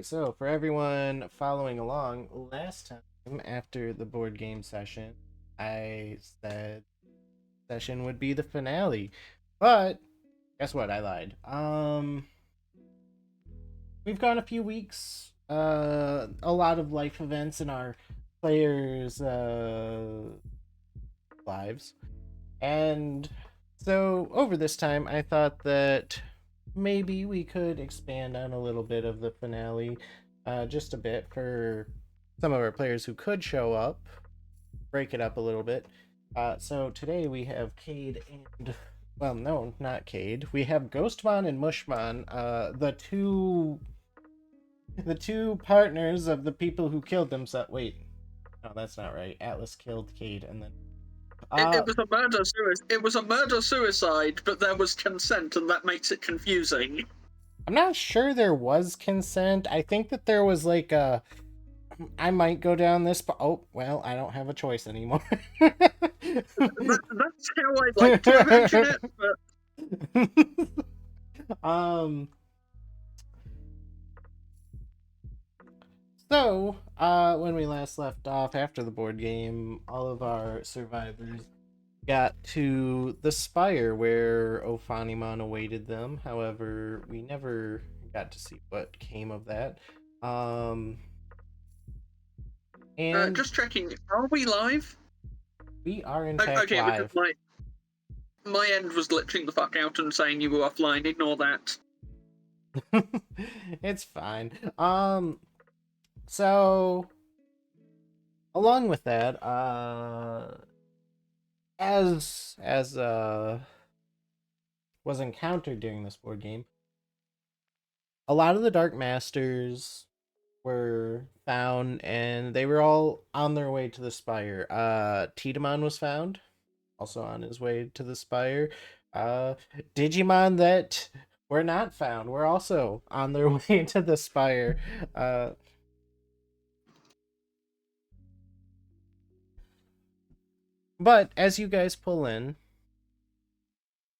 so for everyone following along, last time after the board game session, I said session would be the finale. But guess what? I lied. We've gone a few weeks, a lot of life events in our players' lives. And so over this time, I thought that maybe we could expand on a little bit of the finale, just a bit for some of our players who could show up, break it up a little bit. So today we have Cade and, well, no, not Cade. We have Ghostmon and Mushmon, the two partners of the people who killed themselves. Wait, no, that's not right. Atlas killed Cade, and then It was a murder suicide. It was a murder suicide, but there was consent, and that makes it confusing. I'm not sure there was consent. I think that there was like a. I might go down this, but oh well, I don't have a choice anymore. That's how I like to imagine it. But um. So, when we last left off after the board game, all of our survivors got to the spire where Ophanimon awaited them. However, we never got to see what came of that. Um, and just checking, are we live? we are in fact Okay, because live. my end was glitching the fuck out and saying you were offline. Ignore that. It's fine. So along with that, as was encountered during this board game, a lot of the Dark Masters were found and they were all on their way to the spire. Tiedemann was found, also on his way to the spire. Uh Digimon that were not found were also on their way to the spire. Uh but as you guys pull in,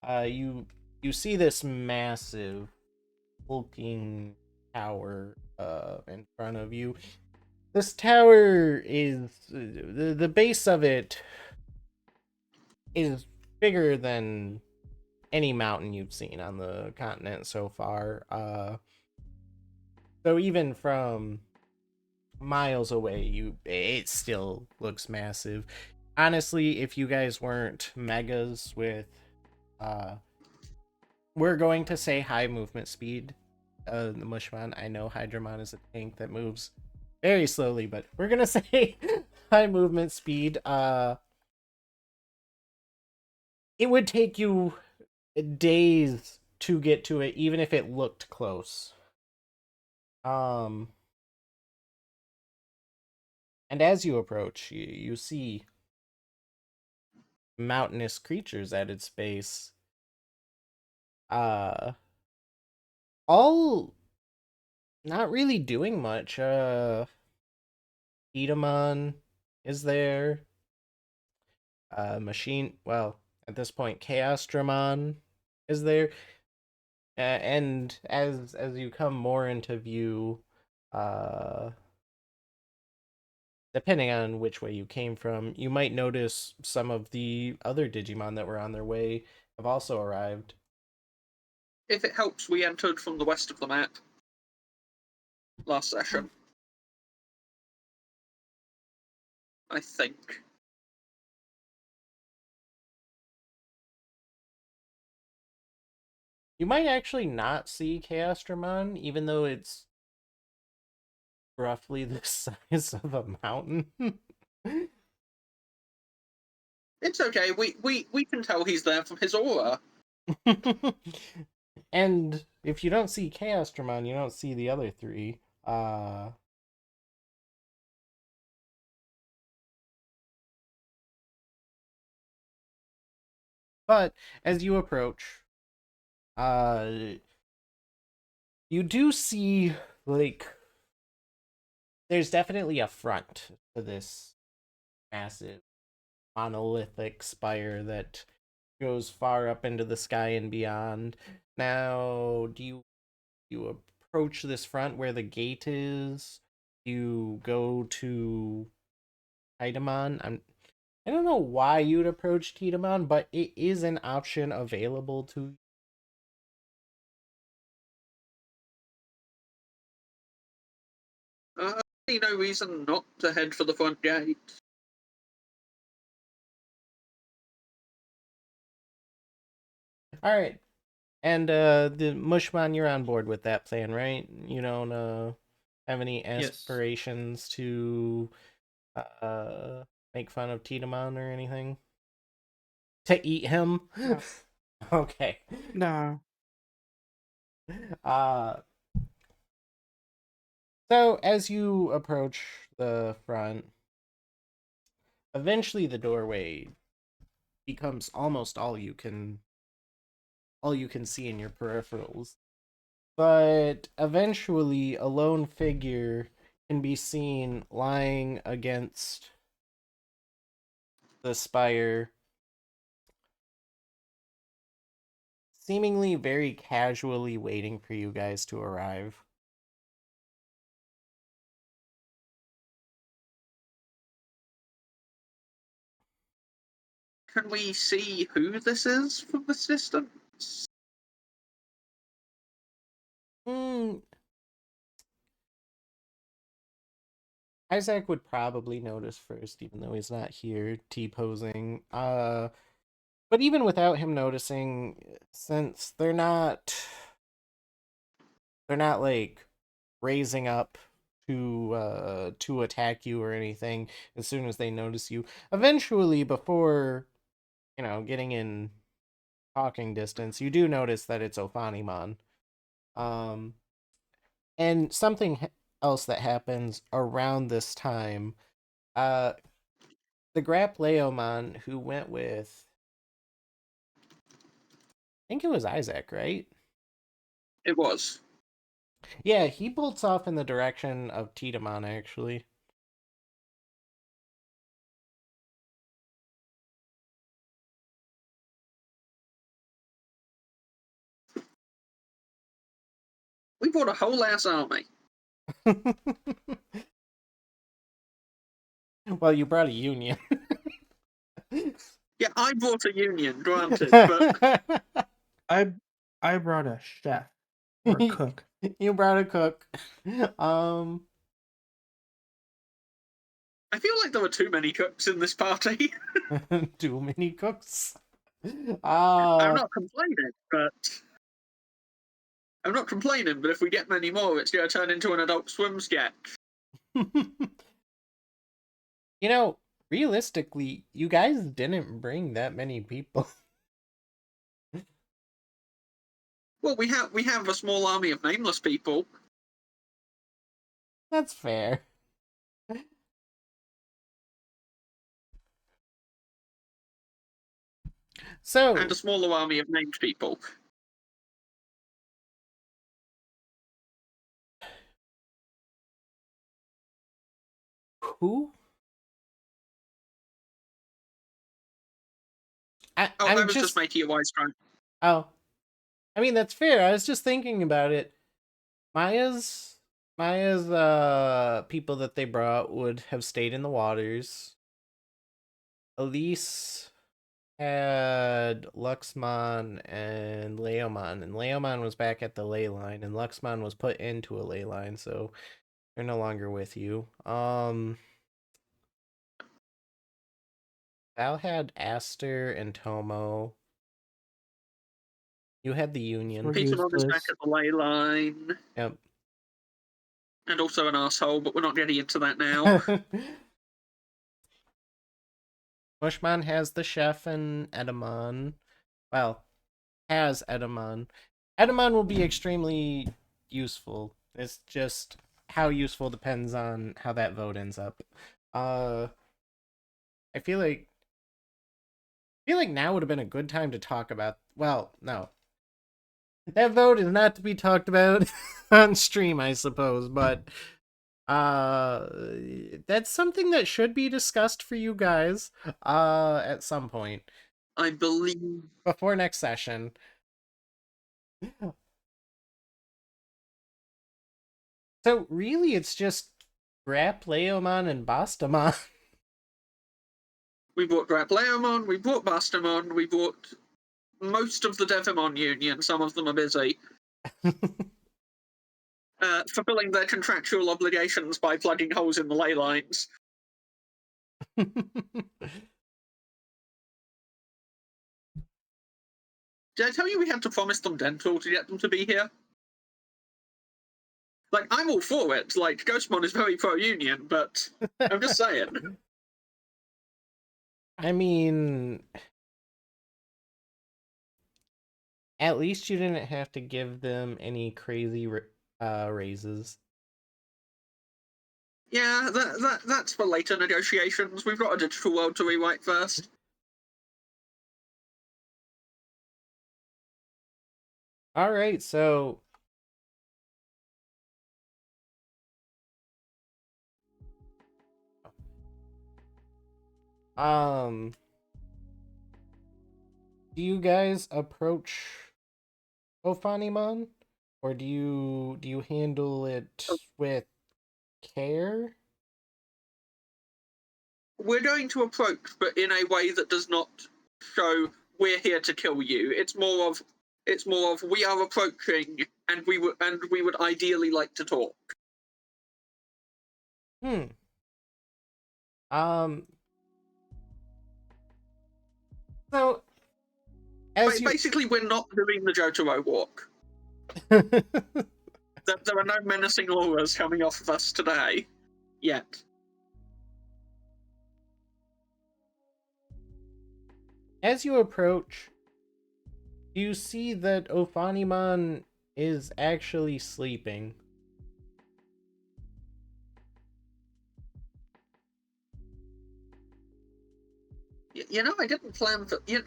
you see this massive hulking tower in front of you. This tower is the base of it is bigger than any mountain you've seen on the continent so far. So even from miles away, it still looks massive. Honestly, if you guys weren't megas with uh we're going to say high movement speed. The Mushmon. I know Hydramon is a tank that moves very slowly, but we're gonna say high movement speed. It would take you days to get to it, even if it looked close. Um, and as you approach, you see mountainous creatures at its base. Uh, all not really doing much. Edamon is there. Machine. Well, at this point, Chaos Dramon is there. And as you come more into view, uh, depending on which way you came from, you might notice some of the other Digimon that were on their way have also arrived. If it helps, we entered from the west of the map last session. I think. You might actually not see Chaos Dramon, even though it's roughly the size of a mountain. It's okay. We can tell he's there from his aura. And if you don't see Chaos Dramon, you don't see the other three. But as you approach, uh, you do see, like, there's definitely a front to this massive monolithic spire that goes far up into the sky and beyond. Now, do you approach this front where the gate is, you go to Titamon. I don't know why you'd approach Titamon, but it is an option available to. I see no reason not to head for the front gate. All right, and the Mushman, you're on board with that plan, right? You don't have any Yes. aspirations to uh make fun of Titamon or anything? To eat him? No. Okay. Nah. Uh so as you approach the front, eventually the doorway becomes almost all you can see in your peripherals. But eventually a lone figure can be seen lying against the spire, seemingly very casually waiting for you guys to arrive. Can we see who this is from this distance? Hmm, Isaac would probably notice first, even though he's not here T-posing. But even without him noticing, since they're not like raising up to attack you or anything as soon as they notice you. Eventually, before getting in talking distance, you do notice that it's Ophanimon. Um, and something else that happens around this time. Uh, the Grapleomon who went with, I think it was Isaac, right? It was. Yeah, he bolts off in the direction of Titamon, actually. We brought a whole ass army. Well, you brought a union. Yeah, I brought a union, granted, but I I brought a chef or a cook. You brought a cook. Um, I feel like there were too many cooks in this party. too many cooks. I'm Uh, not complaining, but if we get many more, it's going to turn into an Adult Swim sketch. you know, realistically, you guys didn't bring that many people. Well, we have a small army of nameless people That's fair. and a So, smaller army of named people. who? Oh, I I'm was just just. making a wise crime. Oh, I mean that's fair. I was just thinking about it. Maya's Maya's people that they brought would have stayed in the waters. Elise had Luxmon and Leomon, and Leomon was back at the ley line, and Luxmon was put into a ley line, so they're no longer with you. Val had Aster and Tomo. You had the We're Union. Peter Mod is back useless. at the ley line, Yep. and also an asshole, but we're not getting into that now. Mushman has the chef and Edamon. Well, has Edamon. Edamon will be extremely useful. It's just how useful depends on how that vote ends up. Uh, I feel like now would have been a good time to talk about. Well, no, that vote is not to be talked about on stream, I suppose, but uh, that's something that should be discussed for you guys at some point I believe before next session. So really, it's just Grapleomon and Bastamon. We brought Grapleomon, we brought Bastamon, we brought most of the Devimon Union. Some of them are busy. Fulfilling their contractual obligations by plugging holes in the ley lines. Did I tell you we had to promise them dental to get them to be here? Like, I'm all for it. Like, Ghostmon is very pro-union, but I'm just saying. I mean, at least you didn't have to give them any crazy raises. Yeah, that's for later negotiations. We've got a digital world to rewrite first. All right, so do you guys approach Ophanimon, or do you handle it with care? We're going to approach, but in a way that does not show we're here to kill you. It's more of we are approaching, and we would ideally like to talk. Um. So, as Basically, we're not doing the Jotaro walk. There are no menacing auras coming off of us today, yet. As you approach, you see that Ophanimon is actually sleeping. You know, I didn't plan for you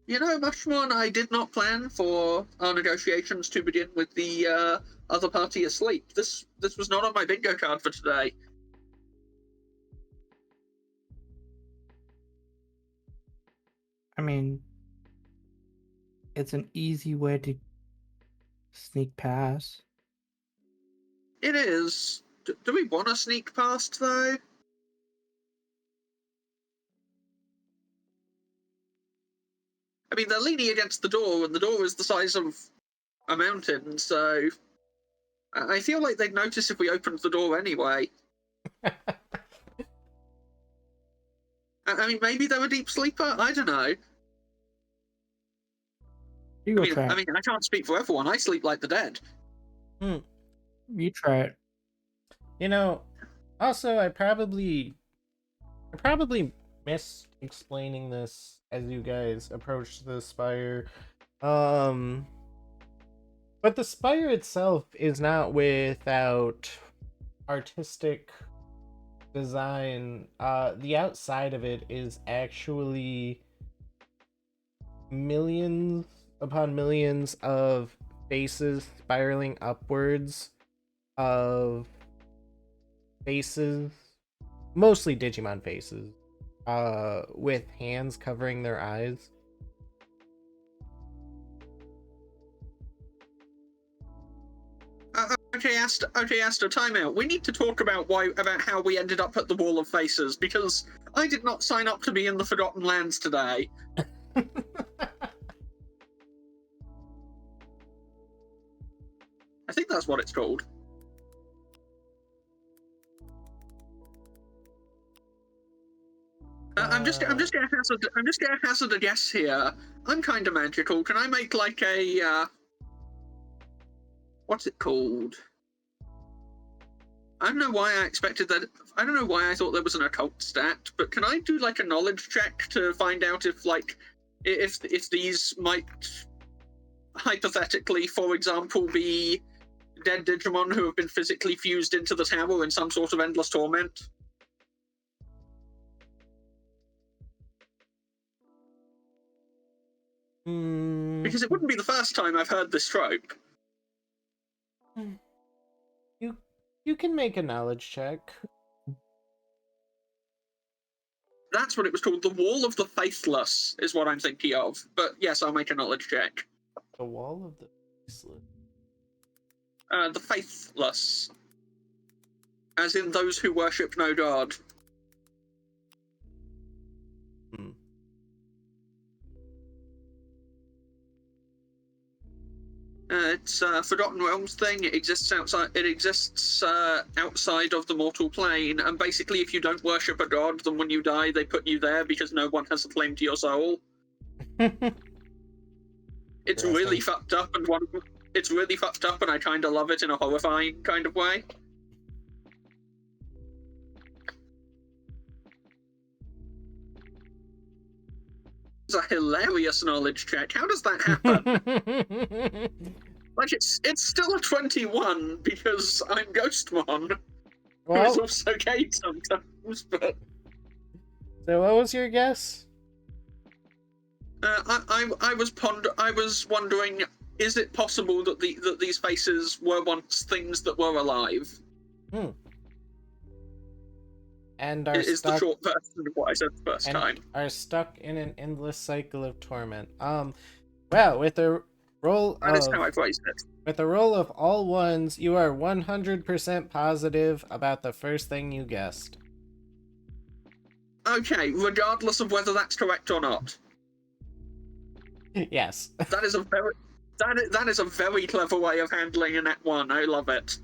know, Mushmon, I did not plan for our negotiations to begin with the other party asleep. This was not on my bingo card for today. I mean, it's an easy way to sneak past. It is. Do we want to sneak past, though? I mean, they're leaning against the door, and the door is the size of a mountain, so I feel like they'd notice if we opened the door anyway. I mean, maybe they're a deep sleeper? I don't know. You go try it. I mean, I can't speak for everyone. I sleep like the dead. You try it. You know, also I probably missed explaining this as you guys approached the spire. But the spire itself is not without artistic design. The outside of it is actually millions upon millions of faces spiraling upwards of faces, mostly Digimon faces, with hands covering their eyes. Okay, Asta, time out. We need to talk about how we ended up at the Wall of Faces, because I did not sign up to be in the Forgotten Lands today. I think that's what it's called. I'm just gonna hazard a guess here. I'm kind of magical. Can I make like a what's it called? I don't know why I expected that. I don't know why I thought there was an occult stat, but can I do like a knowledge check to find out if these might hypothetically, for example, be dead Digimon who have been physically fused into the tower in some sort of endless torment? Because it wouldn't be the first time I've heard this trope. You can make a knowledge check. That's what it was called. The Wall of the Faithless is what I'm thinking of. But yes, I'll make a knowledge check. The Wall of the Faceless. The Faithless. As in those who worship no god. Hmm. It's a Forgotten Realms thing. It exists outside. It exists outside of the mortal plane, and basically, if you don't worship a god, then when you die, they put you there because no one has a claim to your soul. It's really Interesting. fucked up, and it's really fucked up, and I kind of love it in a horrifying kind of way. It's a hilarious knowledge check. How does that happen? Like, it's still a 21 because I'm Ghostmon, who is Well, also gay sometimes, but so what was your guess? I was wondering, is it possible that that these faces were once things that were alive? And are Is the stuck short version of what I said the first and time. are stuck in an endless cycle of torment. Well, with a roll That is how I of phrased it. with a roll of all ones, you are 100% positive about the first thing you guessed. Okay, regardless of whether that's correct or not. Yes. That is a very clever way of handling a net one. I love it.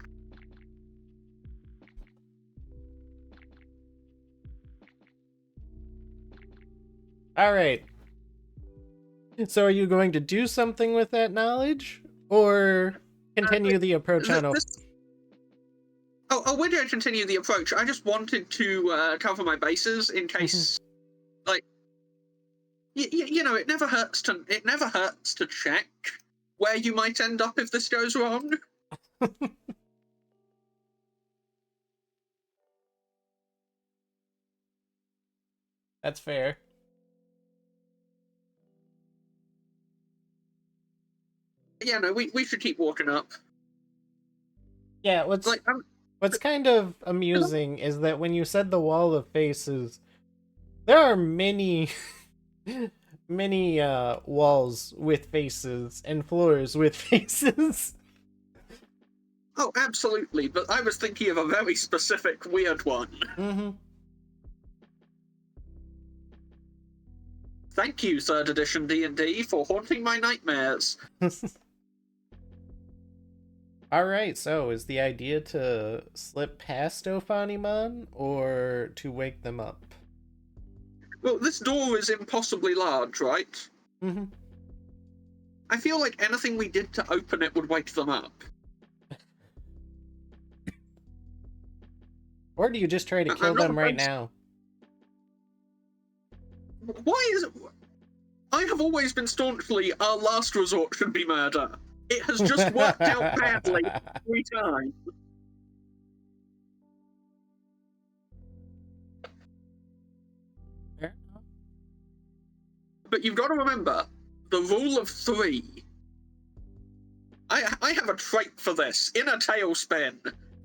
All right. So are you going to do something with that knowledge or continue the approach on we're going to continue the approach. I just wanted to cover my bases in case, like, you know, it never hurts to check where you might end up if this goes wrong. That's fair. Yeah, no, we should keep walking up. Yeah, Like, what's kind of amusing is that when you said the wall of faces, there are many many walls with faces and floors with faces. oh, absolutely, but I was thinking of a very specific weird one. Mm-hmm. Thank you, 3rd edition D&D, for haunting my nightmares. Alright, so is the idea to slip past Ophanimon or to wake them up? Well, this door is impossibly large, right? Mm-hmm. I feel like anything we did to open it would wake them up. Or do you just try to kill them right now? Why is it... I have always been staunchly, our last resort should be murder. It has just worked out badly every time. But you've got to remember, the rule of 3. I have a trait for this. In a tailspin.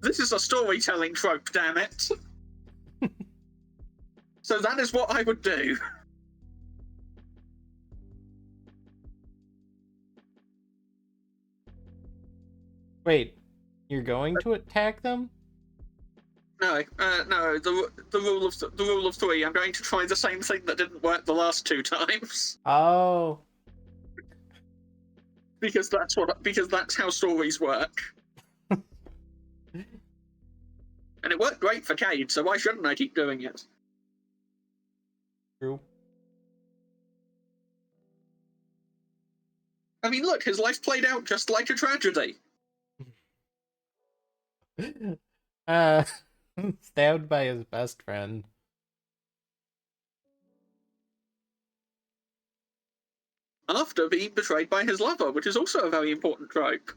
This is a storytelling trope, damn it. So that is what I would do. Wait, you're going to attack them? No, the rule of 3. I'm going to try the same thing that didn't work the last 2 times. Oh. Because that's how stories work. And it worked great for Cade, so why shouldn't I keep doing it? True. I mean, look, his life played out just like a tragedy. Stabbed by his best friend. After being betrayed by his lover, which is also a very important trope.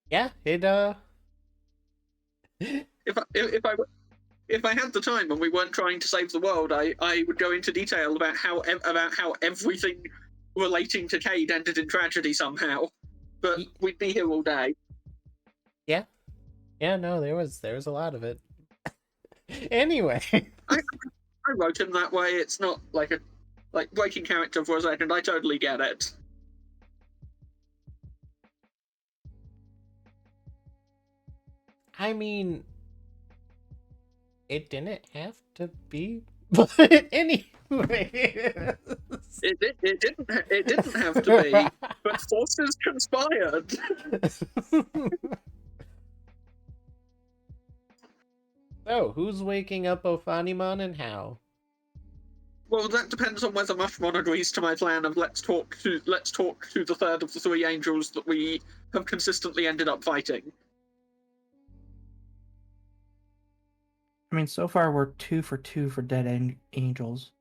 Yeah, it If I had the time and we weren't trying to save the world, I would go into detail about how everything relating to Cade ended in tragedy somehow. But we'd be here all day. Yeah. Yeah, no, there was a lot of it. Anyway. I wrote him that way. It's not like a... like breaking character for a second. I totally get it. I mean, it didn't have to be, but anyway. It didn't have to be, but forces conspired. So, who's waking up Ophanimon and how? Well, that depends on whether Mushmon agrees to my plan of let's talk to the third of the three angels that we have consistently ended up fighting. I mean, so far we're 2 for 2 for dead angels.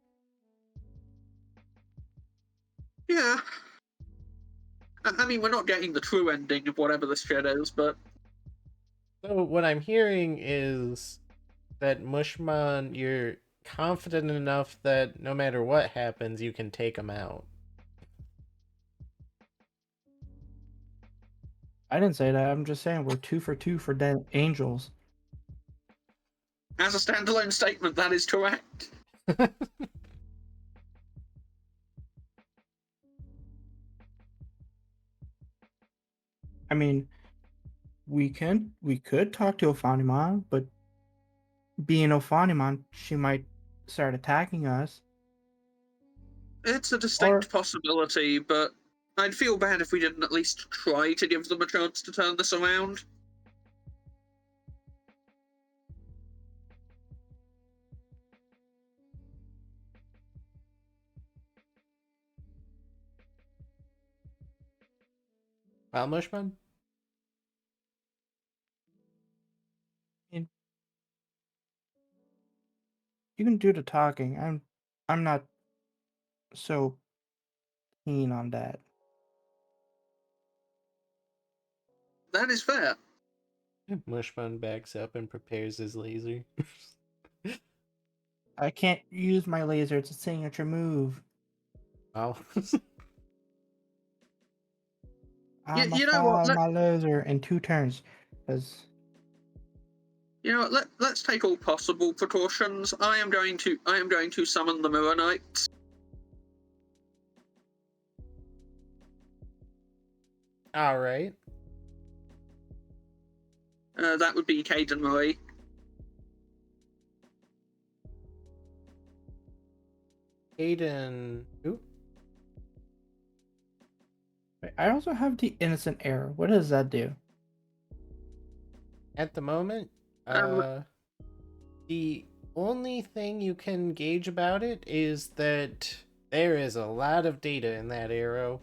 Yeah. I mean, we're not getting the true ending of whatever this shit is, but So, what I'm hearing is that Mushmon, you're confident enough that no matter what happens, you can take him out. I didn't say that. I'm just saying we're 2 for 2 for dead angels. as a standalone statement, that is correct. I mean, we could talk to Ophanimon, but being Ophanimon, she might start attacking us. It's a distinct Or possibility, but I'd feel bad if we didn't at least try to give them a chance to turn this around. Well, Mushmon? I mean, you can do the talking. I'm not so keen on that. That is fair. Mushmon backs up and prepares his laser. I can't use my laser. It's a signature move. Wow. I'm a You know what? fire my laser in 2 turns. Because You know what? Let's take all possible precautions. I am going to summon the Mirror Knights. Alright. That would be Cade and Marie. Aiden. Who? I also have the innocent error. What does that do? At the moment, Um, the only thing you can gauge about it is that there is a lot of data in that arrow.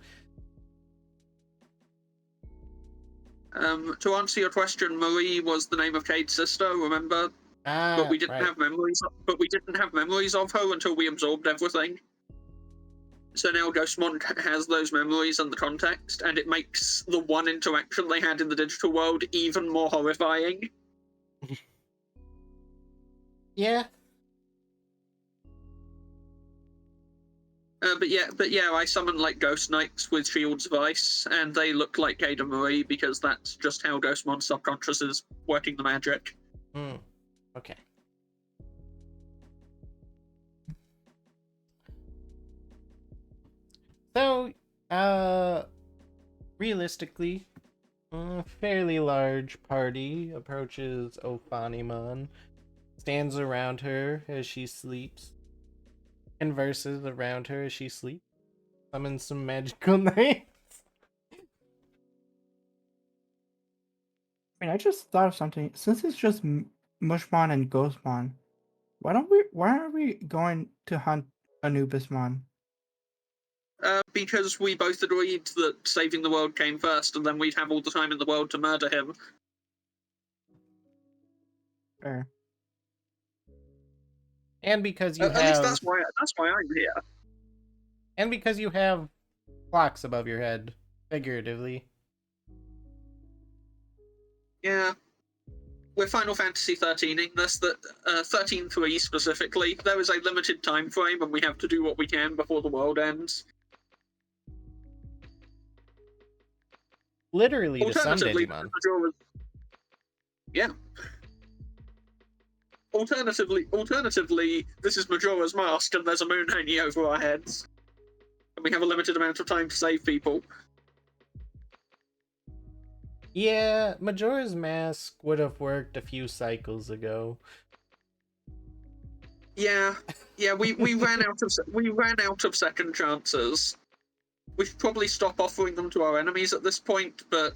To answer your question, Marie was the name of Cade's sister. Remember? But we didn't Right. have memories. But we didn't have memories of her until we absorbed everything. So now Ghostmon has those memories and the context, and it makes the one interaction they had in the digital world even more horrifying. Yeah. But yeah, I summon like Ghost Knights with Shields of Ice, and they look like Cade and Marie because that's just how Ghostmon's subconscious is working the magic. Okay. So, realistically, a fairly large party approaches Ophanimon, stands around her as she sleeps, converses around her as she sleeps, summons some magical knights. I mean, I just thought of something. Since it's just Mushmon and Ghostmon, why are we going to hunt Anubismon? Because we both agreed that saving the world came first, and then we'd have all the time in the world to murder him. Fair. And because you At least have that's why I'm here. and because you have clocks above your head, figuratively. Yeah. We're Final Fantasy 13ing this, that 13.3 specifically. There is a limited time frame, and we have to do what we can before the world ends. Literally to some Alternatively, Digimon. yeah. Alternatively, this is Majora's Mask, and there's a moon hanging over our heads, and we have a limited amount of time to save people. Yeah, Majora's Mask would have worked a few cycles ago. Yeah, we ran out of second chances. We should probably stop offering them to our enemies at this point, but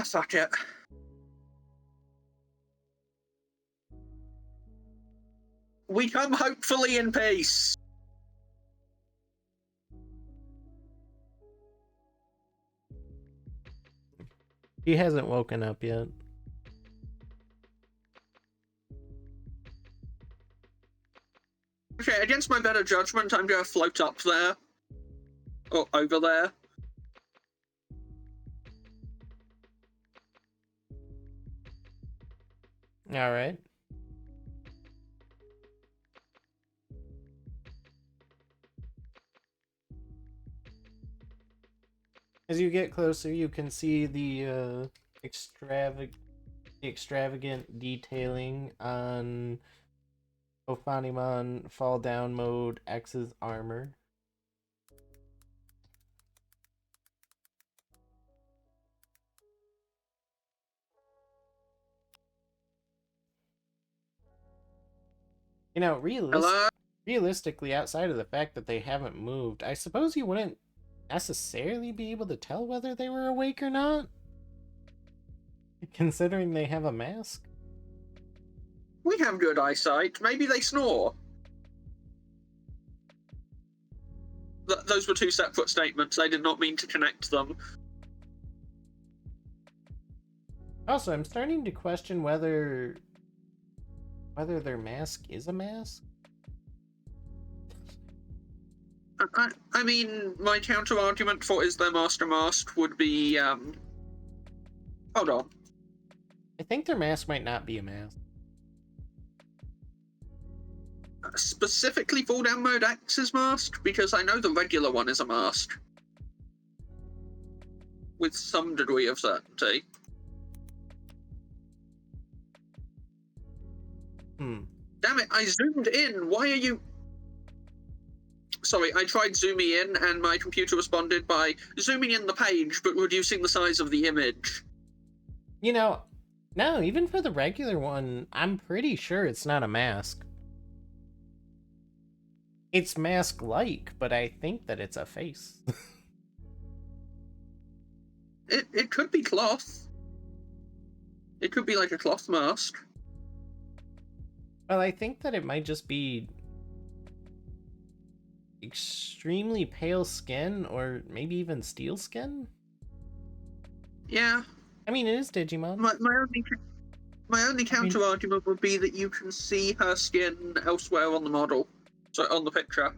fuck it. We come hopefully in peace. He hasn't woken up yet. Okay, against my better judgment, I'm gonna float up there. Or over there. Alright. As you get closer, you can see the extravagant detailing on Ophanimon Fall Down Mode X's armor. You know, realistically, outside of the fact that they haven't moved, I suppose you wouldn't necessarily be able to tell whether they were awake or not, considering they have a mask. We have good eyesight. Maybe they snore. Those were two separate statements. I did not mean to connect them. Also, I'm starting to question whether their mask is a mask. I mean, my counter argument for is their master mask would be hold on. I think their mask might not be a mask. Specifically Fall Down Mode X's mask, because I know the regular one is a mask. With some degree of certainty. Damn it, I zoomed in. Why are you... Sorry, I tried zooming in and my computer responded by zooming in the page but reducing the size of the image. You know, no, even for the regular one, I'm pretty sure it's not a mask. It's mask-like, but I think that it's a face. It could be cloth. It could be like a cloth mask. Well, I think that it might just be extremely pale skin, or maybe even steel skin? Yeah. I mean, it is Digimon. My only counter argument would be that you can see her skin elsewhere on the model. So on the picture.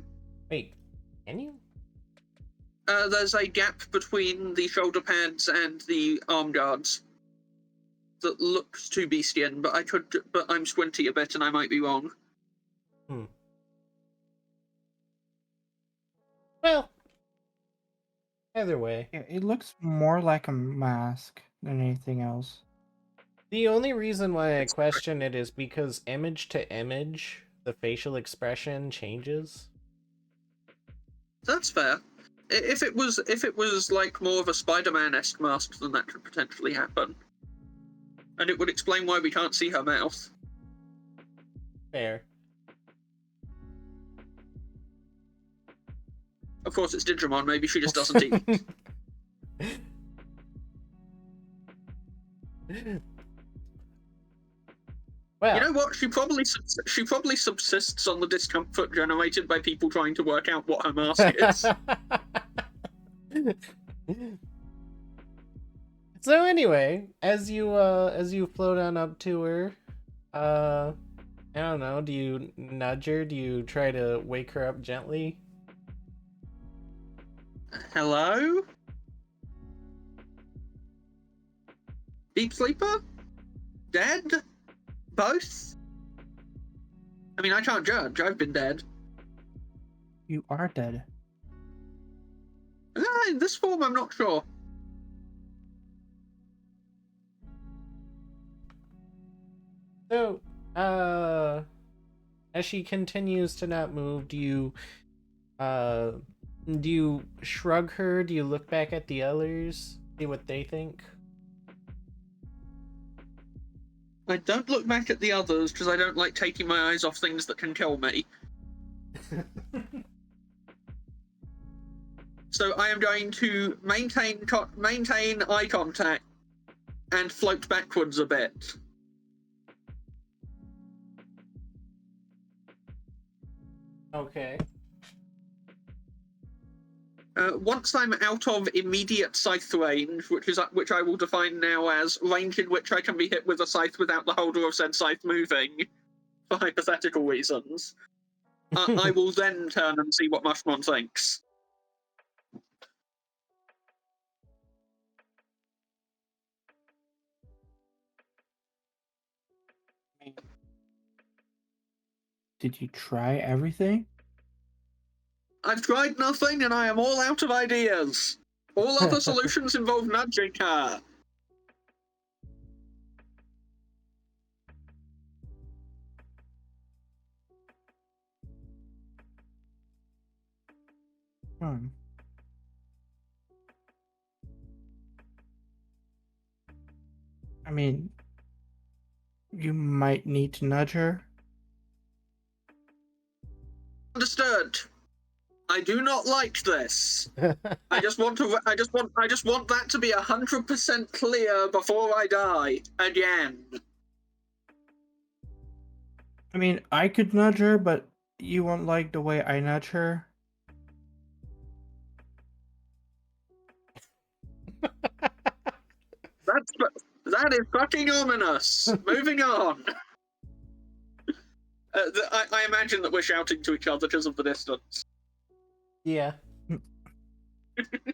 Wait, can you? There's a gap between the shoulder pads and the arm guards that looks to be skin, but I'm squinty a bit and I might be wrong. Well, either way. Yeah, it looks more like a mask than anything else. The only reason why I question it is because image to image, the facial expression changes. That's fair. If it was like more of a Spider-Man-esque mask, then that could potentially happen. And it would explain why we can't see her mouth. Fair. Of course, it's Digimon. Maybe she just doesn't eat. Well, you know what? She probably subsists on the discomfort generated by people trying to work out what her mask is. So anyway, as you float on up to her, I don't know, do you nudge her? Do you try to wake her up gently? Hello? Deep sleeper? Dead? Both? I mean, I can't judge. I've been dead. You are dead. In this form, I'm not sure. So, as she continues to not move, uh, do you shrug her? Do you look back at the others, see what they think? I don't look back at the others because I don't like taking my eyes off things that can kill me. So I am going to maintain eye contact and float backwards a bit. Okay. Once I'm out of immediate scythe range, which I will define now as range in which I can be hit with a scythe without the holder of said scythe moving, for hypothetical reasons, I will then turn and see what Mushmon thinks. Did you try everything? I've tried nothing and I am all out of ideas. All other solutions involve nudging her. Hmm. I mean, you might need to nudge her. Understood. I do not like this. I just want that to be 100% clear before I die again. I mean, I could nudge her, but you won't like the way I nudge her. That is fucking ominous. Moving on. I imagine that we're shouting to each other because of the distance. Yeah.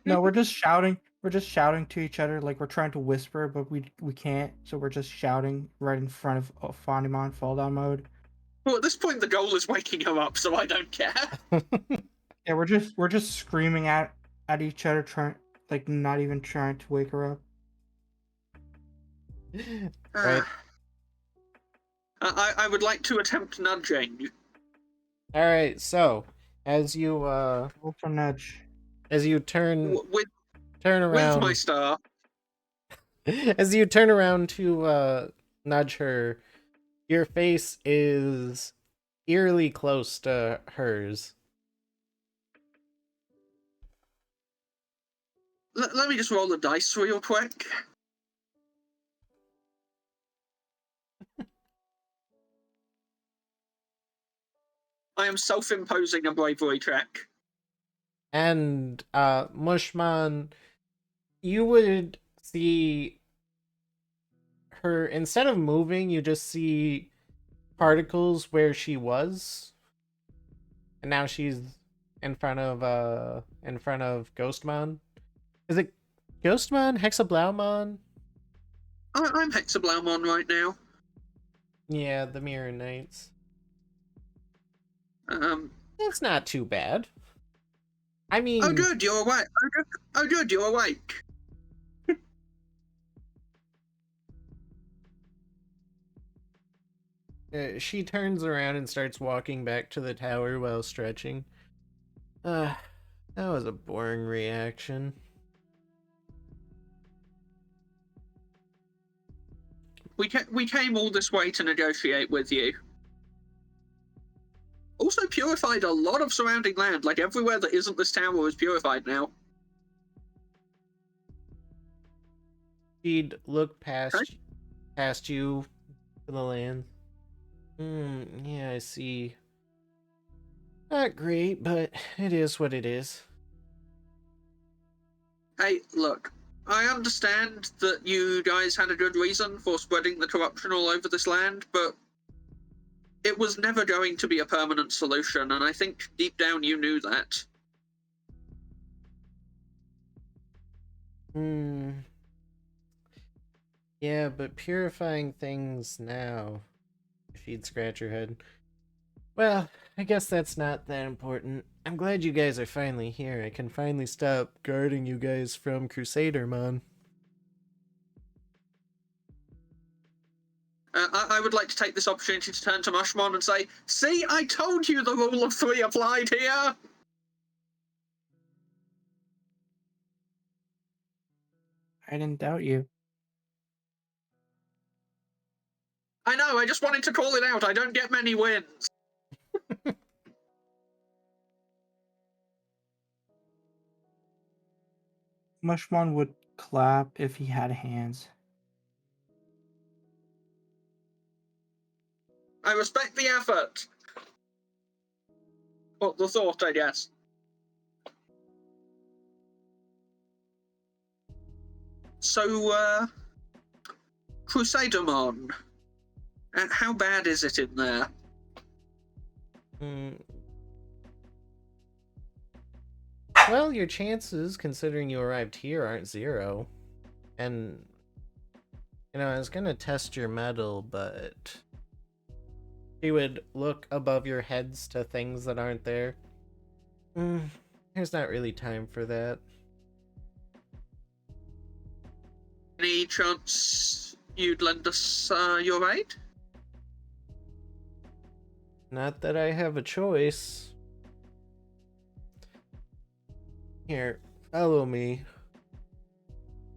No, we're just shouting. We're just shouting to each other like we're trying to whisper, but we can't. So we're just shouting right in front of Ophanimon fall down mode. Well, at this point, the goal is waking her up, so I don't care. Yeah, we're just screaming at each other, trying like not even trying to wake her up. Right. I would like to attempt nudging. All right. So, as you Roll for nudge. as you turn With around, my star. as you turn around to nudge her, your face is eerily close to hers. Let me just roll the dice real quick. I am self-imposing a bravery check. And Mushman, you would see her, instead of moving, you just see particles where she was, and now she's in front of Ghostmon. Is it Ghostmon? Hexablaumon? I'm Hexablaumon right now. Yeah, the Mirror Knights. Um. That's not too bad. I mean, Oh, good, you're awake. Oh, good, you're awake. she turns around and starts walking back to the tower while stretching. That was a boring reaction. We came all this way to negotiate with you. Also purified a lot of surrounding land. Like, everywhere that isn't this tower is purified now. She'd look past you to the land. Yeah, I see. Not great, but it is what it is. Hey, look, I understand that you guys had a good reason for spreading the corruption all over this land, but it was never going to be a permanent solution, and I think deep down you knew that. Yeah, but purifying things now. She'd scratch her head. Well, I guess that's not that important. I'm glad you guys are finally here. I can finally stop guarding you guys from Crusadermon. I would like to take this opportunity to turn to Mushmon and say, see, I told you the rule of 3 applied here! I didn't doubt you. I know, I just wanted to call it out. I don't get many wins. Mushmon would clap if he had hands. I respect the effort. Well, the thought, I guess. So, Crusadermon. How bad is it in there? Well, your chances, considering you arrived here, aren't 0. And, I was gonna test your mettle, but she would look above your heads to things that aren't there. There's not really time for that. Any chance you'd lend us your aid? Not that I have a choice. Here, follow me.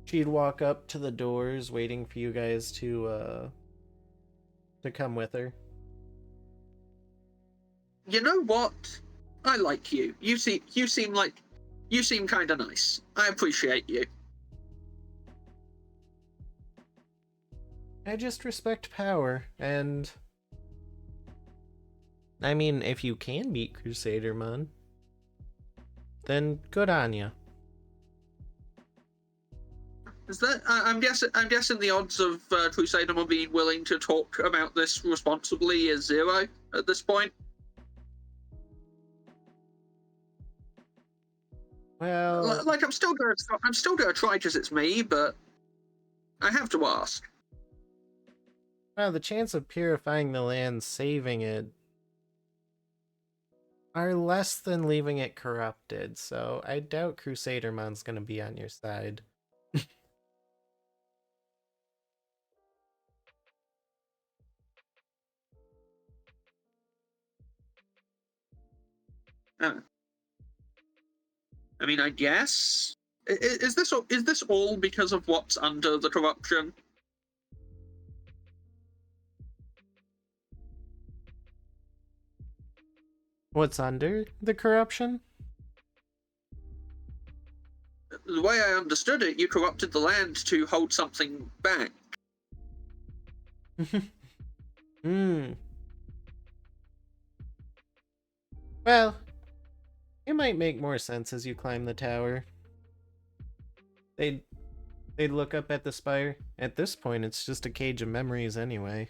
She'd walk up to the doors, waiting for you guys to come with her. You know what? I like you. You seem kind of nice. I appreciate you. I just respect power, and I mean, if you can beat Crusadermon, then good on you. Is that? I'm guessing the odds of Crusadermon being willing to talk about this responsibly is 0 at this point. Well, like I'm still gonna try because it's me, but I have to ask. well, the chance of purifying the land, saving it, are less than leaving it corrupted, so I doubt Crusadermon's gonna be on your side. I mean, I guess. Is this all because of what's under the corruption? What's under the corruption? The way I understood it, you corrupted the land to hold something back. Well, it might make more sense as you climb the tower. They'd look up at the spire. At this point, it's just a cage of memories anyway.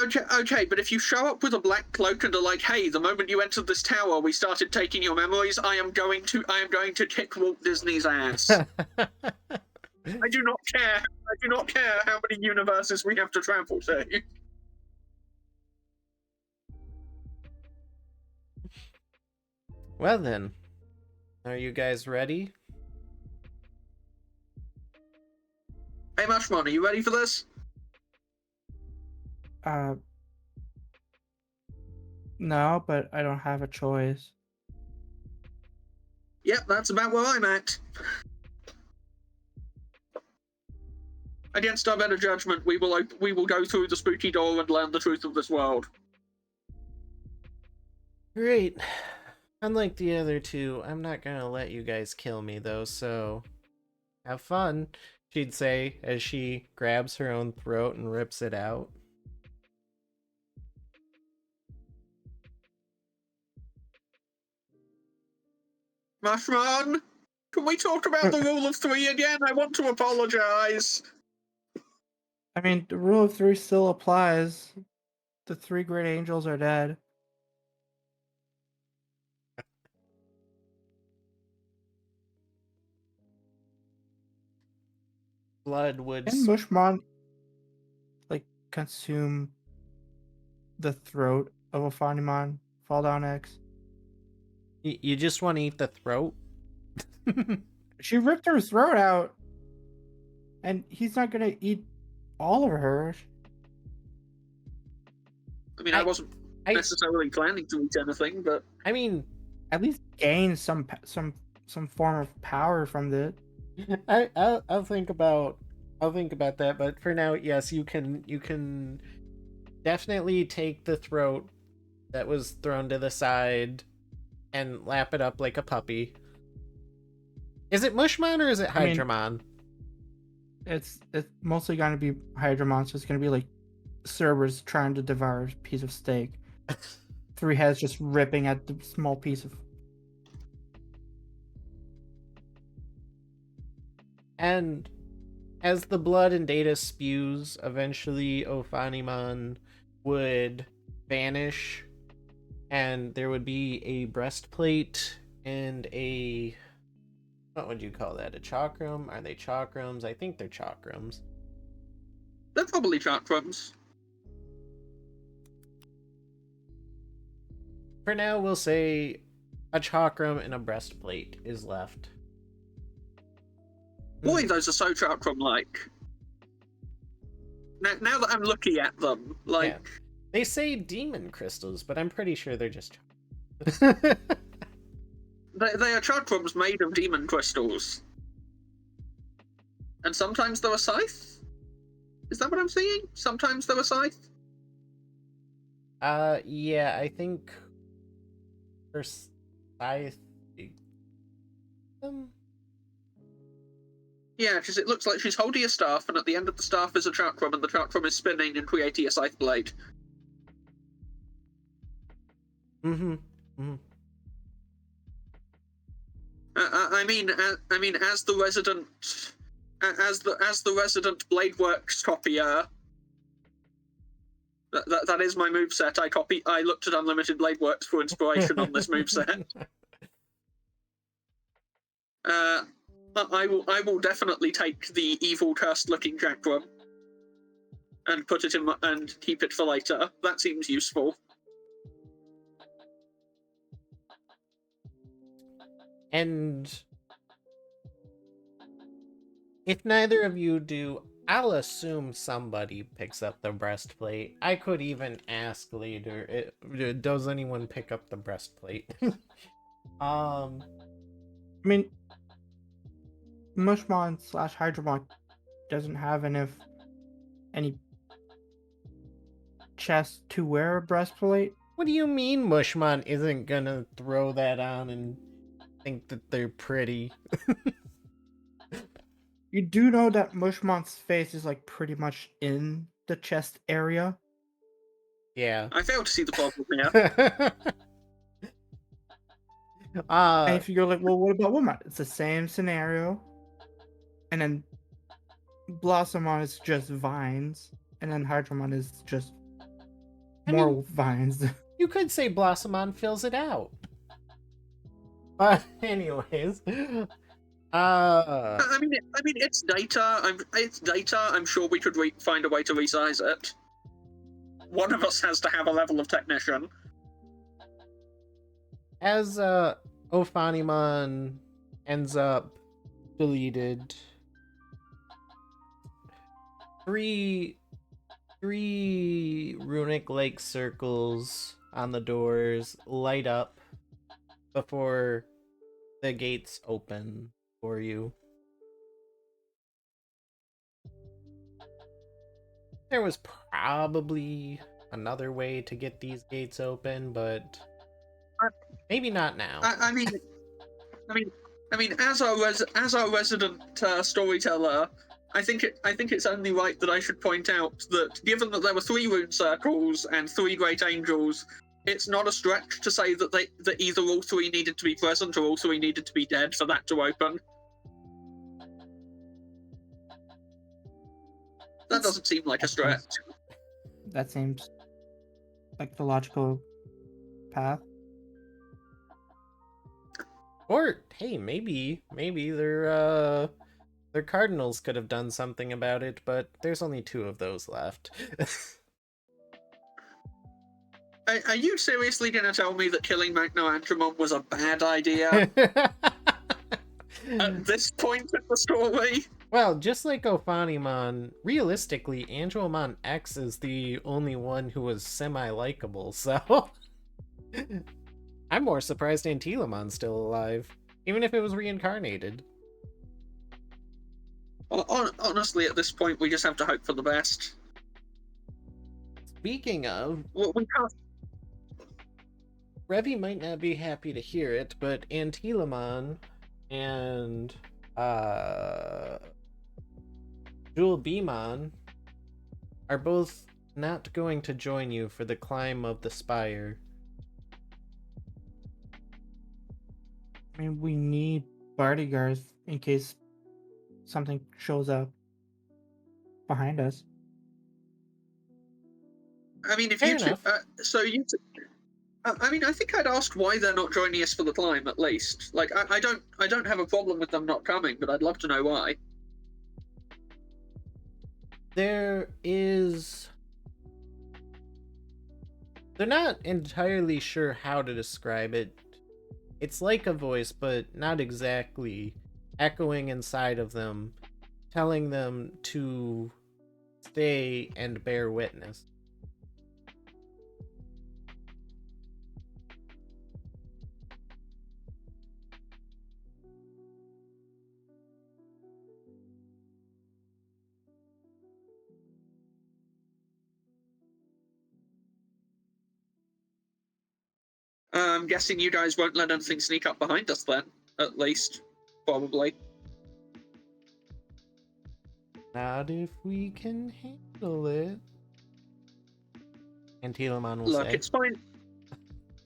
Okay, but if you show up with a black cloak and are like, "Hey, the moment you entered this tower, we started taking your memories," I am going to kick Walt Disney's ass. I do not care. I do not care how many universes we have to travel to. Well then, are you guys ready? Hey, Mushmon, are you ready for this? No, but I don't have a choice. Yep, that's about where I'm at. Against our better judgment, we will go through the spooky door and learn the truth of this world. Great. Unlike the other two, I'm not gonna let you guys kill me though, so have fun, she'd say as she grabs her own throat and rips it out. Mushmon, can we talk about the rule of 3 again? I want to apologize. I mean, the rule of 3 still applies. The 3 great angels are dead. Blood would... Can Mushmon, like, consume the throat of Ophanimon? Fall down X? You just want to eat the throat? She ripped her throat out, and he's not gonna eat all of her. I mean, I wasn't I necessarily planning to eat anything, but I mean, At least gain some form of power from it. I'll think about that, but for now, yes, you can definitely take the throat that was thrown to the side and lap it up like a puppy. Is it Mushmon or is it I mean, Hydramon? it's mostly gonna be Hydramon, so it's gonna be like Cerberus trying to devour a piece of steak. Three heads just ripping at the small piece of. And as the blood and data spews, eventually Ophanimon would vanish, and there would be a breastplate and a, what would you call that? A chakram? Are they chakrams? I think they're chakrams. they're probably chakrams. For now, we'll say a chakram and a breastplate is left. Boy, those are so chakram-like. Now that I'm looking at them, like... Yeah. They say demon crystals, but I'm pretty sure they're just They are chakrams made of demon crystals. And sometimes they're a scythe? Is that what I'm seeing? Sometimes they're a scythe? Yeah, I think for scythe. Yeah, because it looks like she's holding a staff, and at the end of the staff is a chakram, and the chakram is spinning and creating a scythe blade. I mean, as the resident Bladeworks copier, that is my moveset. I looked at Unlimited Bladeworks for inspiration on this moveset. I will definitely take the evil cursed-looking chakram and put it in and keep it for later. That seems useful. And if neither of you do, I'll assume somebody picks up the breastplate. I could even ask later, does anyone pick up the breastplate? I mean, Mushmon / Hydramon doesn't have any chest to wear a breastplate. What do you mean Mushmon isn't gonna throw that on and think that they're pretty? You do know that Mushmon's face is like pretty much in the chest area. Yeah. I failed to see the problem here. And if you go like, well, what about Woman? It's the same scenario. And then Blossomon is just vines, and then Hydramon is just more vines. You could say Blossomon fills it out. But anyways, I mean, it's data. It's data. I'm sure we could find a way to resize it. One of us has to have a level of technician. As Ophanimon ends up deleted, three runic like circles on the doors light up before the gates open for you. There was probably another way to get these gates open, but maybe not now. I mean, as our resident storyteller, I think it's only right that I should point out that given that there were 3 rune circles and 3 great angels, it's not a stretch to say that either all 3 needed to be present or all 3 needed to be dead for that to open. That doesn't seem like a stretch. That seems like the logical path. Or hey, maybe their cardinals could have done something about it, but there's only 2 of those left. Are you seriously going to tell me that killing Magno Andromon was a bad idea? At this point in the story. Well, just like Ophanimon, realistically, Angelomon X is the only one who was semi-likable, so... I'm more surprised Antilomon's still alive, even if it was reincarnated. Honestly, at this point, we just have to hope for the best. Speaking of, We can't. Revi might not be happy to hear it, but Antilomon and Julbimon are both not going to join you for the climb of the spire. I mean, we need bodyguards in case something shows up behind us. I mean, if Fair you two, enough. I mean, I think I'd ask why they're not joining us for the climb at least. Like, I don't have a problem with them not coming, but I'd love to know why. There is... They're not entirely sure how to describe it. It's like a voice, but not exactly, echoing inside of them, telling them to stay and bear witness. I'm guessing you guys won't let anything sneak up behind us then, at least. Probably. Not if we can handle it. Antilomon will Look, say. it's fine.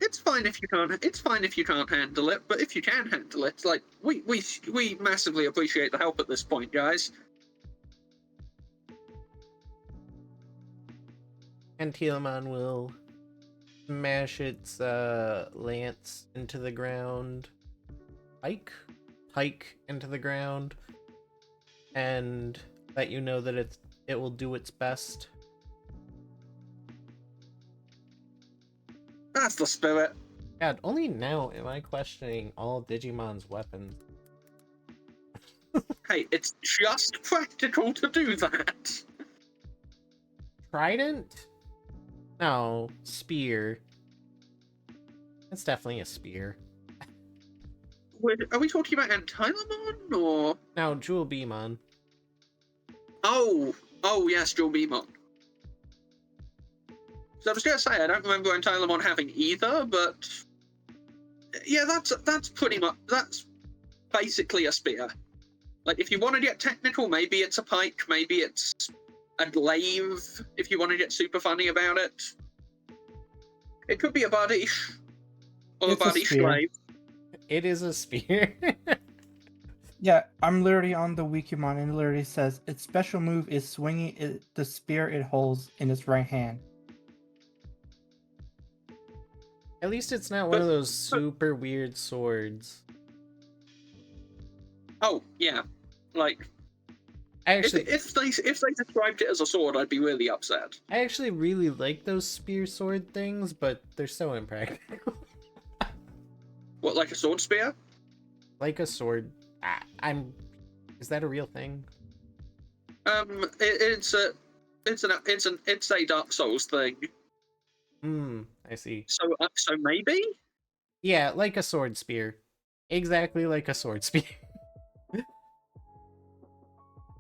It's fine if you can't. It's fine if you can't handle it. But if you can handle it, like we massively appreciate the help at this point, guys. Antilomon will smash its lance into the ground, pike into the ground, and let you know that it will do its best. That's the spirit. God, only now am I questioning all Digimon's weapons. Hey, it's just practical to do that. Trident? No, spear. It's definitely a spear. Are we talking about Antilemon or? No, Julbimon. Oh yes, Julbimon. So I was gonna say I don't remember Antilemon having either, but yeah, that's pretty much basically a spear. Like if you want to get technical, maybe it's a pike, maybe it's a glaive. If you want to get super funny about it, it could be a badish or It's a a badish spear. glaive. It is a spear. Yeah, I'm literally on the Wikimon and it literally says its special move is swinging the spear it holds in its right hand. At least it's not one of those super weird swords. Oh yeah, like I actually, if they described it as a sword, I'd be really upset. I actually really like those spear sword things, but they're so impractical. What, like a sword spear? Like a sword. Is that a real thing? It's a Dark Souls thing. I see. So maybe. Yeah, like a sword spear. Exactly like a sword spear.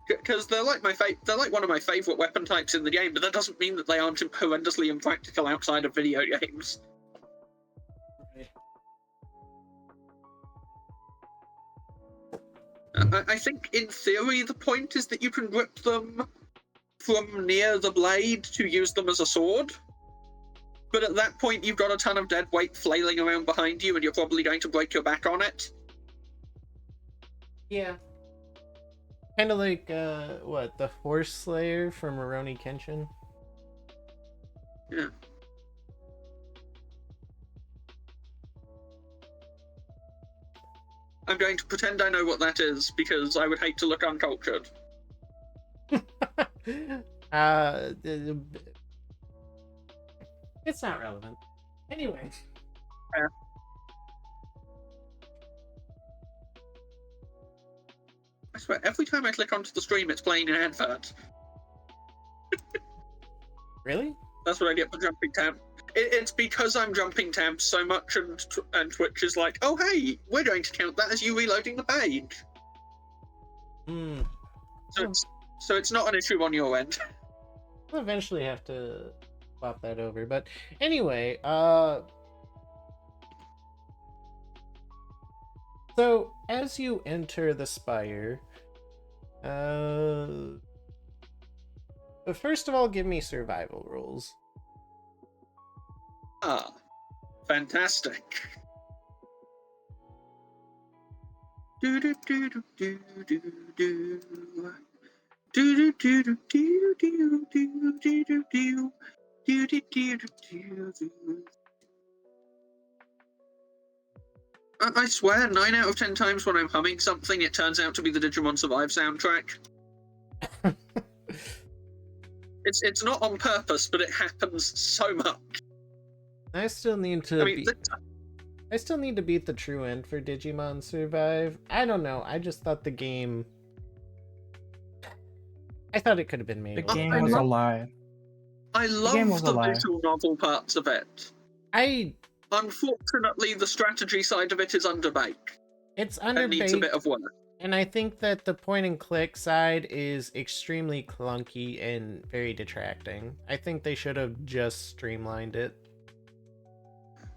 Because they're like they're like one of my favorite weapon types in the game, but that doesn't mean that they aren't horrendously impractical outside of video games. I think, in theory, the point is that you can grip them from near the blade to use them as a sword. But at that point, you've got a ton of dead weight flailing around behind you, and you're probably going to break your back on it. Yeah. Kind of like, what, the Horse Slayer from Rurouni Kenshin? Yeah. I'm going to pretend I know what that is, because I would hate to look uncultured. It's not relevant. Anyway. Yeah. swear, every time I click onto the stream, it's playing an advert. Really? That's what I get for jumping tab. It's because I'm jumping tabs so much, and Twitch is like, oh hey, we're going to count that as you reloading the page. Hmm. So it's not an issue on your end. I'll eventually have to swap that over. But anyway, so as you enter the spire, but first of all, give me survival rules. Ah, fantastic. Do do do do do do do. Do do do do do do do do do do. Do do do do do do. I swear, 9 out of 10 times when I'm humming something, it turns out to be the Digimon Survive soundtrack. It's not on purpose, but it happens so much. I still need to I mean, I still need to beat the true end for Digimon Survive. I don't know. I just thought the game. I thought it could have been made. The a little game better. was a lie. I game was love a the lie. visual novel parts of it. Unfortunately, the strategy side of it is underbaked. It's And needs a bit underbaked, of work. and I think that the point and click side is extremely clunky and very detracting. I think they should have just streamlined it.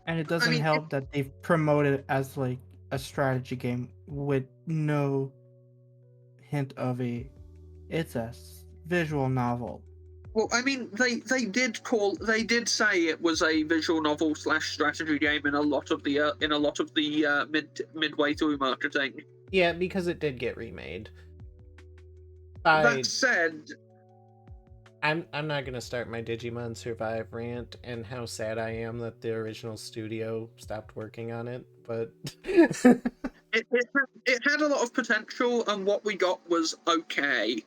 And it doesn't mean, help that they've promoted it as like a strategy game with no hint of it's a visual novel. Well, I mean, they did say it was a visual novel / strategy game in a lot of the midway through marketing. Yeah, because it did get remade. That said, I'm not gonna start my Digimon Survive rant and how sad I am that the original studio stopped working on it, but it had a lot of potential, and what we got was okay.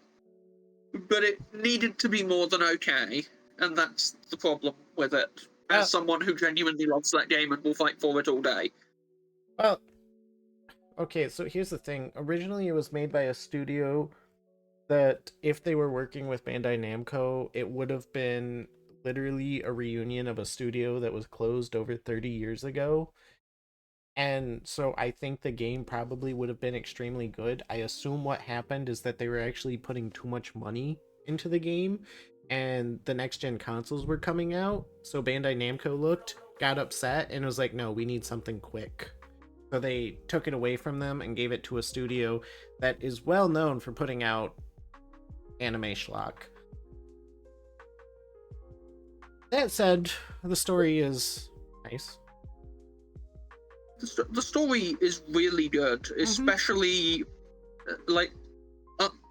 But it needed to be more than okay, and that's the problem with it. As someone who genuinely loves that game and will fight for it all day. Well, okay, so here's the thing. Originally, it was made by a studio that, if they were working with Bandai Namco, it would have been literally a reunion of a studio that was closed over 30 years ago. And so I think the game probably would have been extremely good. I assume what happened is that they were actually putting too much money into the game, and the next gen consoles were coming out. So Bandai Namco got upset, and was like, no, we need something quick. So they took it away from them and gave it to a studio that is well known for putting out anime schlock. That said, the story is nice. The story is really good, especially like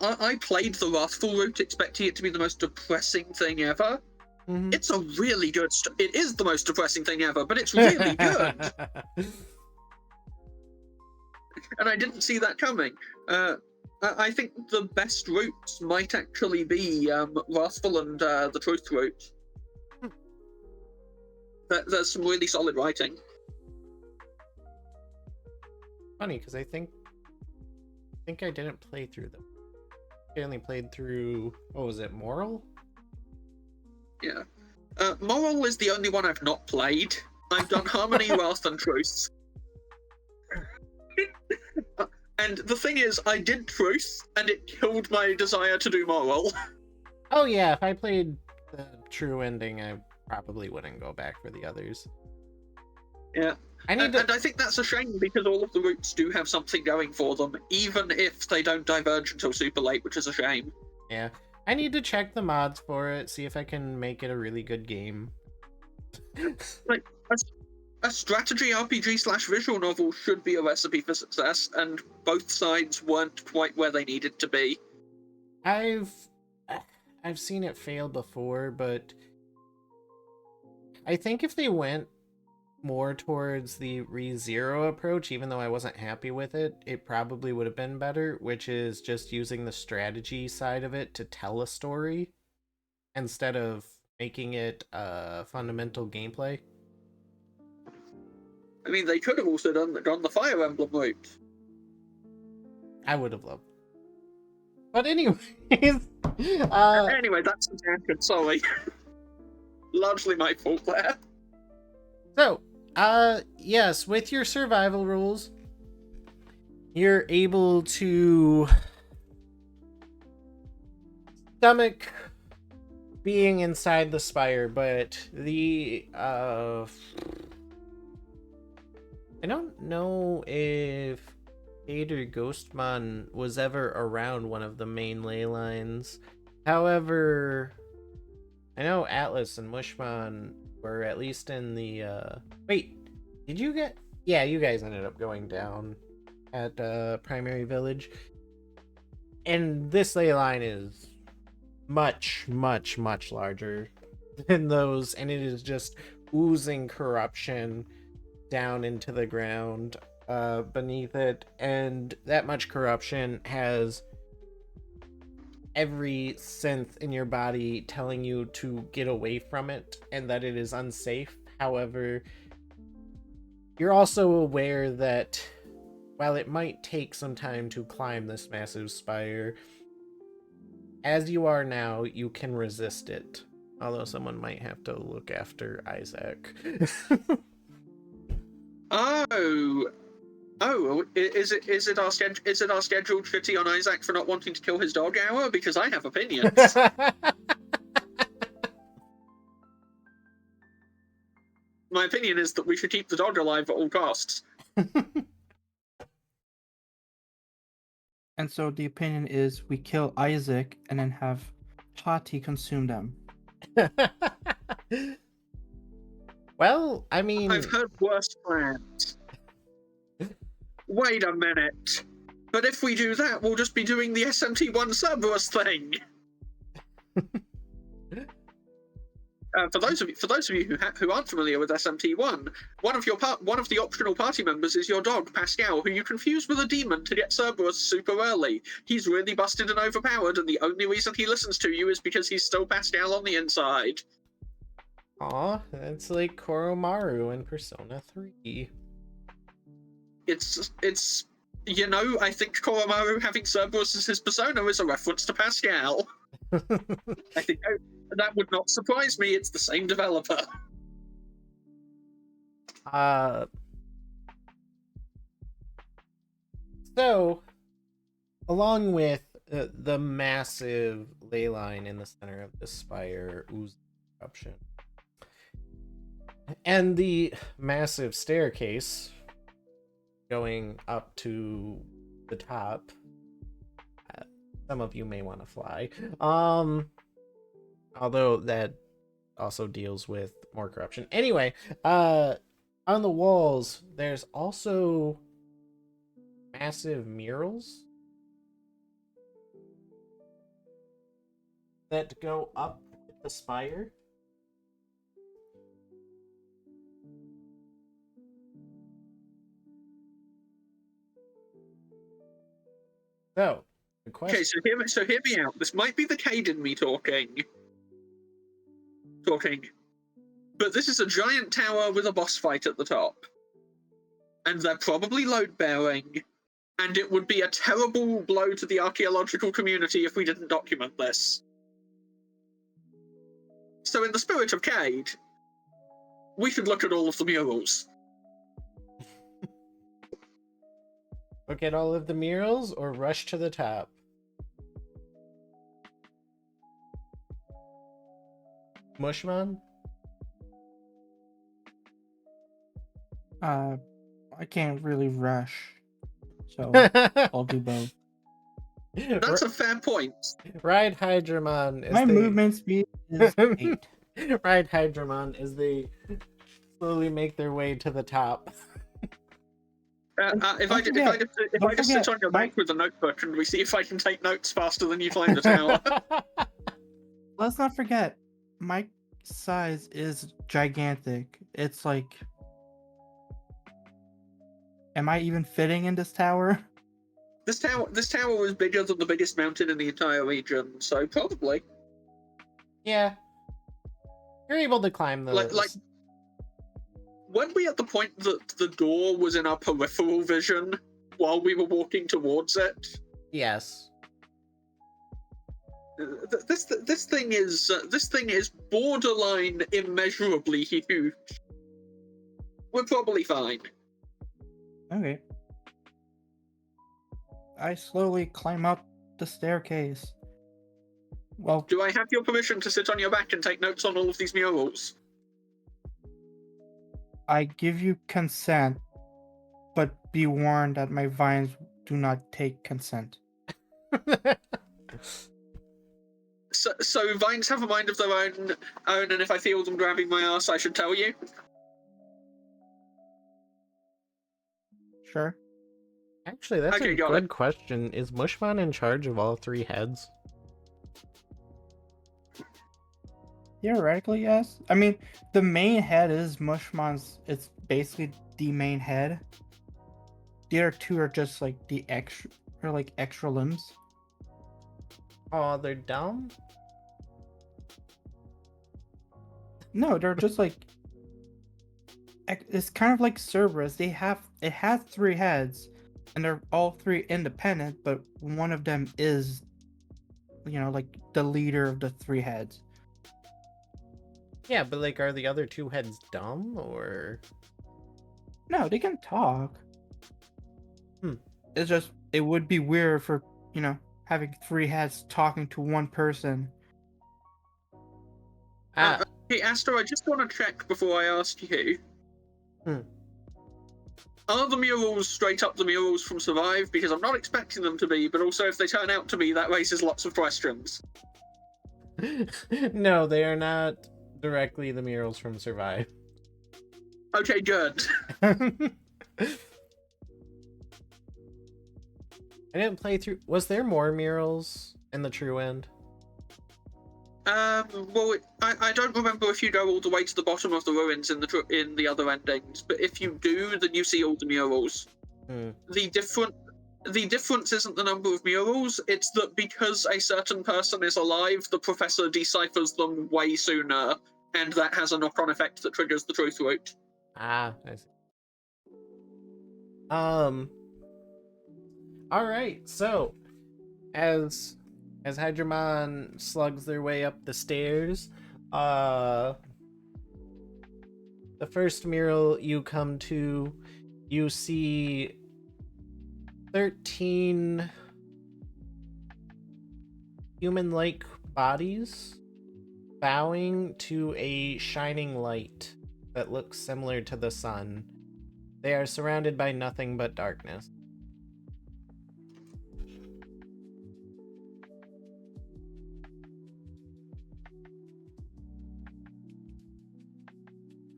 I played the Wrathful route expecting it to be the most depressing thing ever. It's a really good. It is the most depressing thing ever, but it's really good. And I didn't see that coming. I think the best routes might actually be Wrathful and the Truth route. There's some really solid writing. Funny, because I think I didn't play through them. I only played through, what was it, Moral? Yeah. Moral is the only one I've not played. I've done Harmony, Wrath, and Truth. And the thing is, I did Truth, and it killed my desire to do Moral. Oh yeah, if I played the true ending, I probably wouldn't go back for the others. Yeah. And I think that's a shame, because all of the routes do have something going for them, even if they don't diverge until super late, which is a shame. Yeah. I need to check the mods for it, see if I can make it a really good game. Like, a strategy RPG / visual novel should be a recipe for success, and both sides weren't quite where they needed to be. I've seen it fail before, but I think if they went more towards the ReZero approach, even though I wasn't happy with it, it probably would have been better, which is just using the strategy side of it to tell a story instead of making it a fundamental gameplay. I mean, they could have also gone the Fire Emblem route. I would have loved. But anyways, uh, Anyway, that's the tangent. Sorry, largely my fault there. so, yes, with your survival rules, you're able to stomach being inside the spire, but I don't know if Cade or Ghostmon was ever around one of the main ley lines. However, I know Atlas and Mushmon were at least in the wait, did you get yeah, you guys ended up going down at Primary Village. And this ley line is much, much, much larger than those, and it is just oozing corruption down into the ground beneath it, and that much corruption has every synth in your body telling you to get away from it and that it is unsafe. However, you're also aware that while it might take some time to climb this massive spire, as you are now, you can resist it. Although someone might have to look after Isaac. Is it our scheduled shitty on Isaac for not wanting to kill his dog hour? Because I have opinions. My opinion is that we should keep the dog alive at all costs. And so the opinion is we kill Isaac and then have Tati consume them. Well, I mean, I've heard worse plans. Wait a minute. But if we do that, we'll just be doing the SMT1 Cerberus thing. For those of you who aren't familiar with SMT1, one of the optional party members is your dog Pascal, who you confuse with a demon to get Cerberus super early. He's really busted and overpowered, and the only reason he listens to you is because he's still Pascal on the inside. aw, that's like Koromaru in Persona 3. It's I think Koromaru having Cerberus as his persona is a reference to Pascal. I think that would not surprise me. It's the same developer. So, along with the massive ley line in the center of the spire, oozing corruption, and the massive staircase going up to the top, some of you may want to fly. Although that also deals with more corruption. Anyway, on the walls, there's also massive murals that go up the spire. So, the question... Okay, so hear me out. This might be the Cade in me talking. But this is a giant tower with a boss fight at the top. And they're probably load-bearing. And it would be a terrible blow to the archaeological community if we didn't document this. So in the spirit of Cade, we should look at all of the murals. Look at all of the murals or rush to the top? Mushman? I can't really rush, so I'll do both. That's a fair point. Ride Hydramon. My movement speed is 8. Ride Hydramon as they slowly make their way to the top. If I just sit on your back with a notebook and we see if I can take notes faster than you climb the tower. Let's not forget, my size is gigantic. It's like, am I even fitting in this tower? This tower was bigger than the biggest mountain in the entire region, so probably. Yeah. You're able to climb those. Like, weren't we at the point that the door was in our peripheral vision while we were walking towards it? Yes. This thing is borderline immeasurably huge. We're probably fine. Okay. I slowly climb up the staircase. Well, Do I have your permission to sit on your back and take notes on all of these murals? I give you consent, but be warned that my vines do not take consent. So vines have a mind of their own, and if I feel them grabbing my ass, I should tell you. Sure. Actually, that's Okay, a got good it. question. Is Mushmon in charge of all 3 heads? Theoretically, yes. I mean, the main head is Mushmon's. It's basically the main head. The other 2 are just like the extra limbs. Oh, they're dumb? No, they're just like. It's kind of like Cerberus. It has 3 heads, and they're all 3 independent, but one of them is, like the leader of the 3 heads. Yeah, but like, are the other 2 heads dumb, or? No, they can talk. Hmm. It's just it would be weird for having 3 heads talking to one person. Hey, Astor, I just want to check before I ask you. Are the murals straight up the murals from Survive? Because I'm not expecting them to be, but also if they turn out to be, that raises lots of questions. No, they are not directly the murals from Survive. Okay, good. I didn't play through. Was there more murals in the True End? Well, I don't remember if you go all the way to the bottom of the ruins in the other endings, but if you do, then you see all the murals. The difference isn't the number of murals, it's that because a certain person is alive, the professor deciphers them way sooner, and that has a knock-on effect that triggers the truth route. I see. Alright, so as Hydramon slugs their way up the stairs, the first mural you come to, you see 13 human-like bodies bowing to a shining light that looks similar to the sun. They are surrounded by nothing but darkness.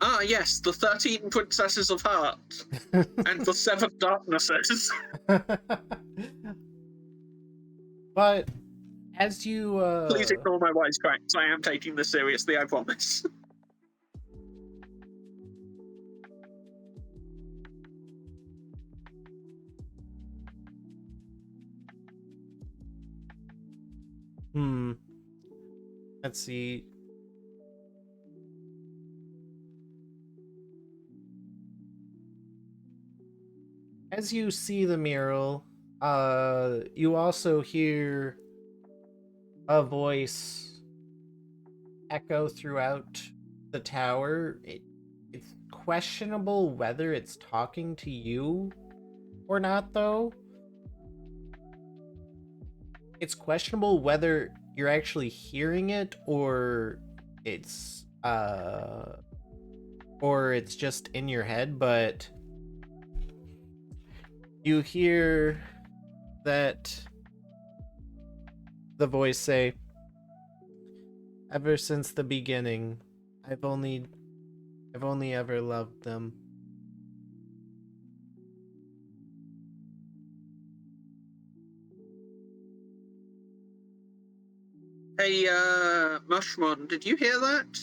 Ah, yes, the 13 Princesses of Heart and the 7 Darknesses. But as you Please ignore my wisecracks. I am taking this seriously, I promise. let's see. As you see the mural, you also hear a voice echo throughout the tower. It's questionable whether it's talking to you or not, though. It's questionable whether you're actually hearing it or it's just in your head, but you hear that the voice say, "Ever since the beginning, I've only ever loved them." Hey, Mushmon, did you hear that?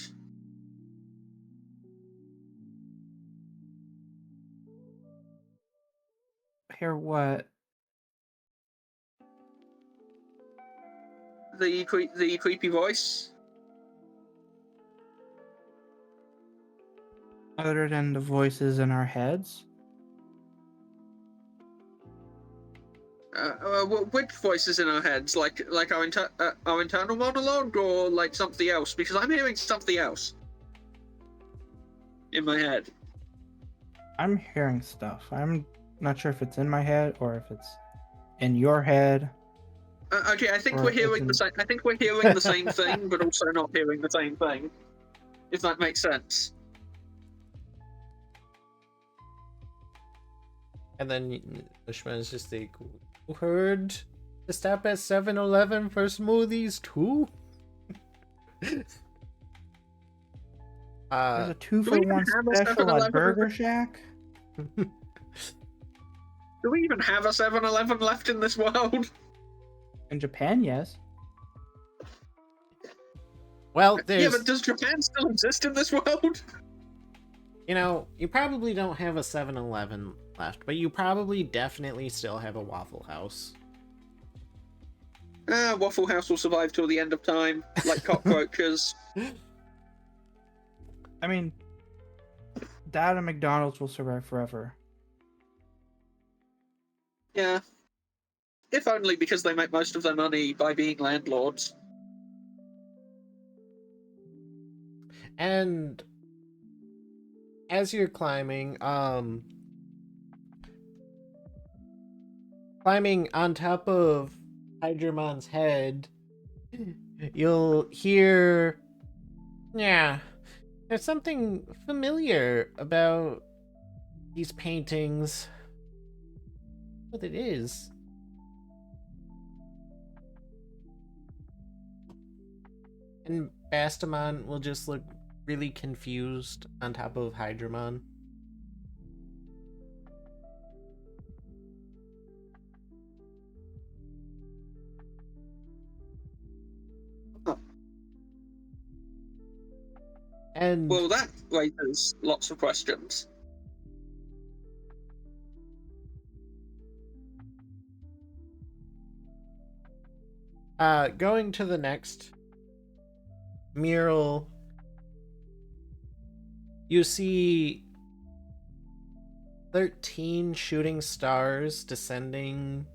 Hear what? The creepy voice? Other than the voices in our heads? Which voices in our heads? Like our internal monologue, or like something else? Because I'm hearing something else in my head. I'm hearing stuff. I'm not sure if it's in my head or if it's in your head. Okay, I think Or we're it's hearing in- the same. I think we're hearing the same thing, but also not hearing the same thing. If that makes sense. And then Bushman's just like, "You heard to stop at 7-Eleven for smoothies too?" There's uh, a 2 Do we for even 1 have a special at 7-Eleven? Burger Shack. Do we even have a 7-Eleven left in this world? In Japan, yes. well, Yeah, but there's, does Japan still exist in this world? you probably don't have a 7-Eleven left, but you probably definitely still have a Waffle House. Waffle House will survive till the end of time, like cockroaches. I mean, that and McDonald's will survive forever. Yeah. If only because they make most of their money by being landlords. And as you're climbing on top of Hydramon's head, you'll hear, yeah, there's something familiar about these paintings. What it is. And Bastamon will just look really confused on top of Hydramon. Huh. And Well, that raises lots of questions. going to the next mural, you see 13 shooting stars descending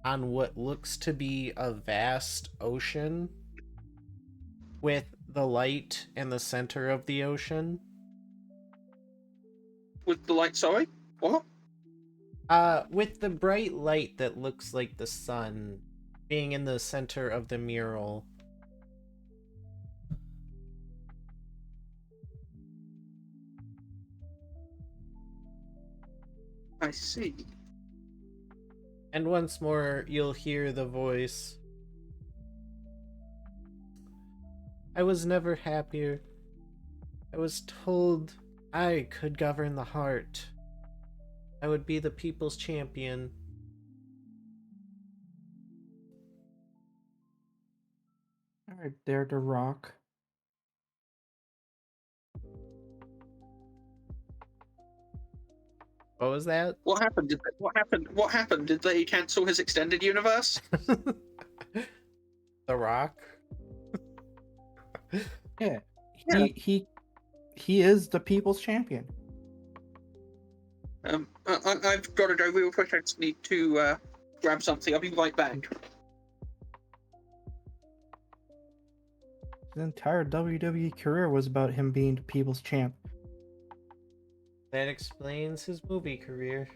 on what looks to be a vast ocean, with the light in the center of the ocean. With the light, sorry? What? With the bright light that looks like the sun being in the center of the mural. I see. And once more, you'll hear the voice. I was never happier. I was told I could govern the heart. I would be the people's champion. Alright, Dare to Rock. What was that? What happened? What happened? What happened? Did they cancel his extended universe? The Rock? Yeah. Yeah. He is the people's champion. I've got to go real quick. I just need to grab something. I'll be right back. His entire WWE career was about him being the people's champ. That explains his movie career.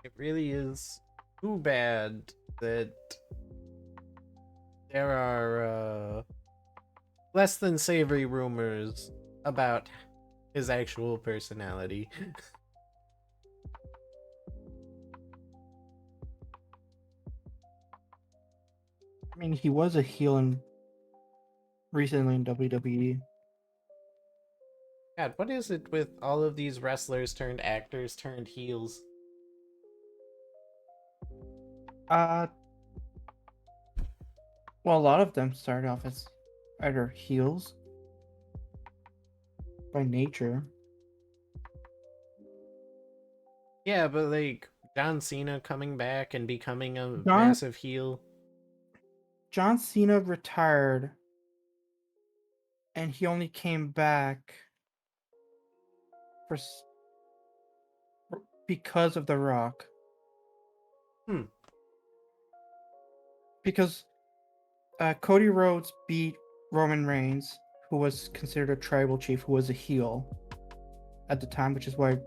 It really is too bad that there are less than savory rumors about his actual personality. I mean, he was a heel recently in WWE. God, what is it with all of these wrestlers turned actors turned heels? Well, a lot of them started off as either heels by nature. Yeah, but like John Cena coming back and becoming a massive heel. John Cena retired, and he only came back for because of The Rock. Hmm. Because Cody Rhodes beat Roman Reigns, who was considered a tribal chief, who was a heel at the time, which is why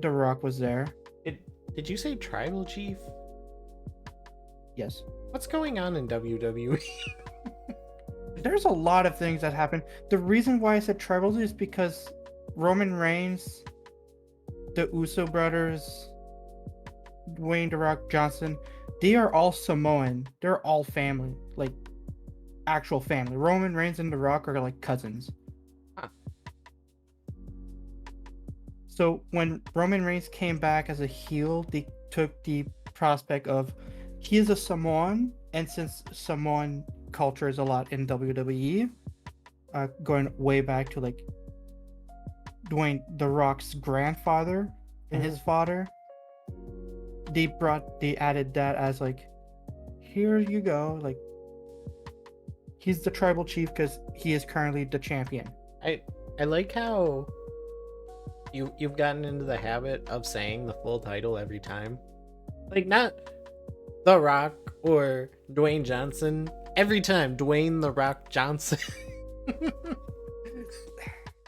The Rock was there. Did you say tribal chief? Yes. What's going on in WWE? There's a lot of things that happen. The reason why I said tribal is because Roman Reigns, the Uso brothers, Dwayne The Rock Johnson, they are all Samoan. They're all family, like actual family. Roman Reigns and The Rock are like cousins. Huh. So when Roman Reigns came back as a heel, they took the prospect of he is a Samoan, and since Samoan culture is a lot in WWE, going way back to like Dwayne The Rock's grandfather and his father, they added that as like, here you go, like he's the tribal chief because he is currently the champion. I like how you've gotten into the habit of saying the full title every time. Like, not The Rock or Dwayne Johnson. Every time, Dwayne The Rock Johnson.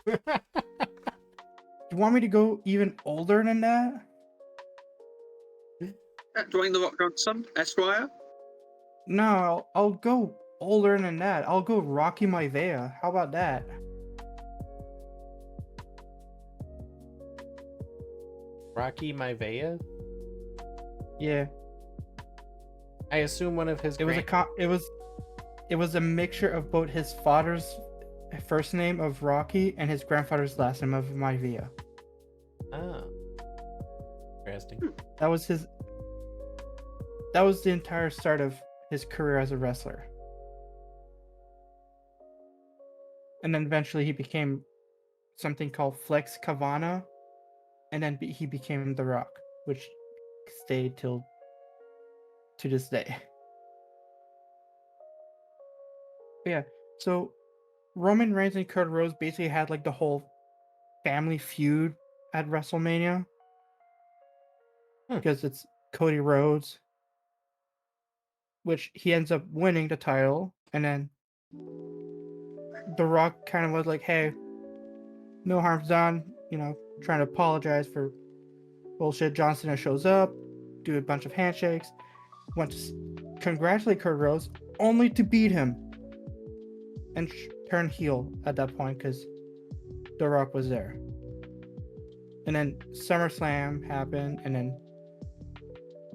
You want me to go even older than that? Dwayne The Rock Johnson, Esquire. No, I'll go older than that. I'll go Rocky Maivia. How about that? Rocky Maivia? Yeah, I assume one of his it was a mixture of both his father's first name of Rocky and his grandfather's last name of Maivia. Oh. Interesting. That was his. That was the entire start of his career as a wrestler. And then eventually he became something called Flex Kavana, and then he became The Rock, which stayed till to this day. But yeah, so Roman Reigns and Kurt Rhodes basically had like the whole family feud at WrestleMania because it's Cody Rhodes, which he ends up winning the title, and then The Rock kind of was like, "Hey, no harm's done," trying to apologize for bullshit. John Cena shows up, do a bunch of handshakes, went to congratulate Kurt Rhodes, only to beat him and turn heel at that point because The Rock was there. And then SummerSlam happened, and then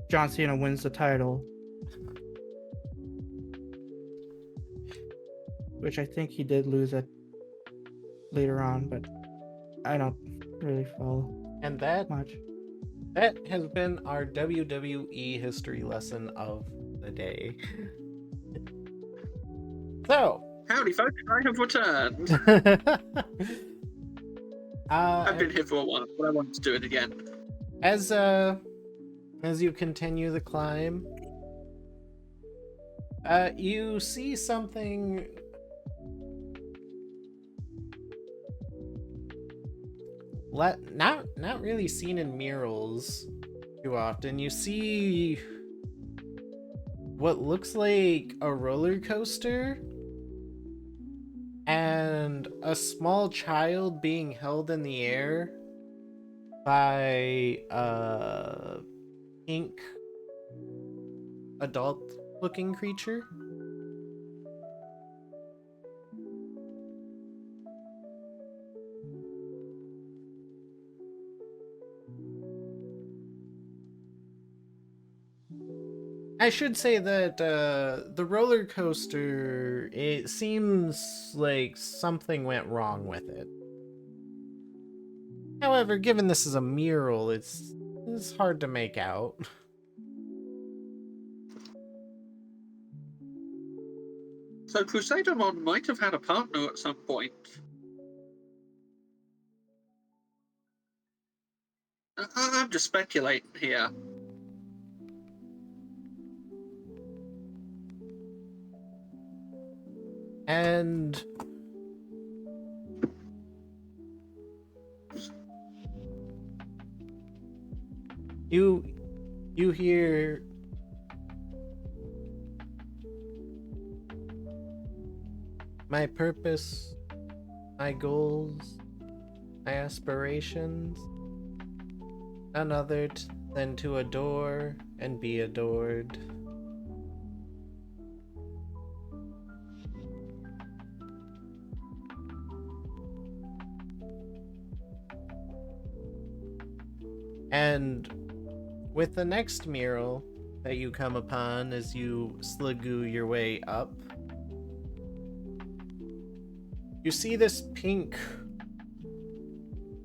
John Cena wins the title, which I think he did lose it later on, but I don't really follow And that much. has been our WWE history lesson of the day. So, Howdy, folks! I have returned. I've been here for a while, but I wanted to do it again. As you continue the climb, you see something not really seen in murals too often. You see what looks like a roller coaster and a small child being held in the air by a pink adult looking creature. I should say that the roller coaster, it seems like something went wrong with it. However, given this is a mural, it's hard to make out. So Crusadermon might have had a partner at some point. I'm just speculating here. And you hear my purpose, my goals, my aspirations, none other than to adore and be adored. And with the next mural that you come upon as you sligoo your way up, you see this pink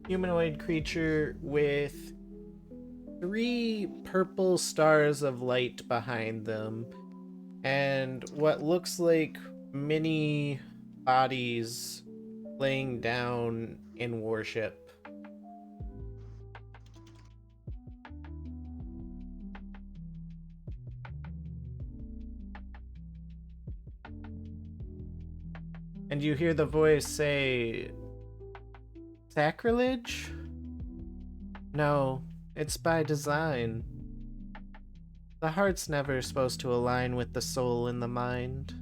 humanoid creature with 3 purple stars of light behind them and what looks like mini bodies laying down in worship. And you hear the voice say, "Sacrilege? No, it's by design. The heart's never supposed to align with the soul and the mind."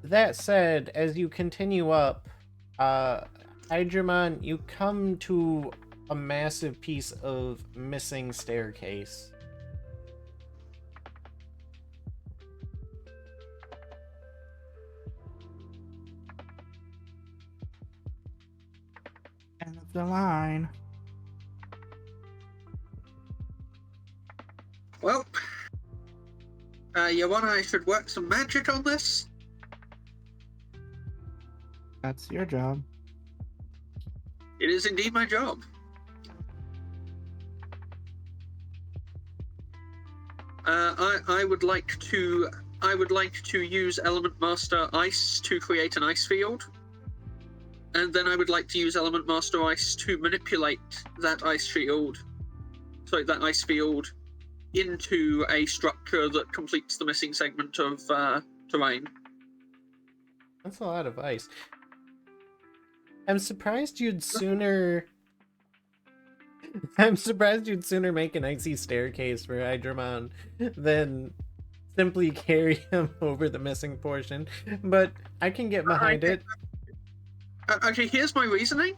That said, as you continue up, uh, Hydramon, you come to a massive piece of missing staircase. End of the line. Well, you want I should work some magic on this? That's your job. It is indeed my job. I would like to use Element Master Ice to create an ice field, and then I would like to use Element Master Ice to manipulate that ice field into a structure that completes the missing segment of terrain. That's a lot of ice. I'm surprised you'd sooner make an icy staircase for Hydramon than simply carry him over the missing portion, but I can get behind it. Actually, here's my reasoning.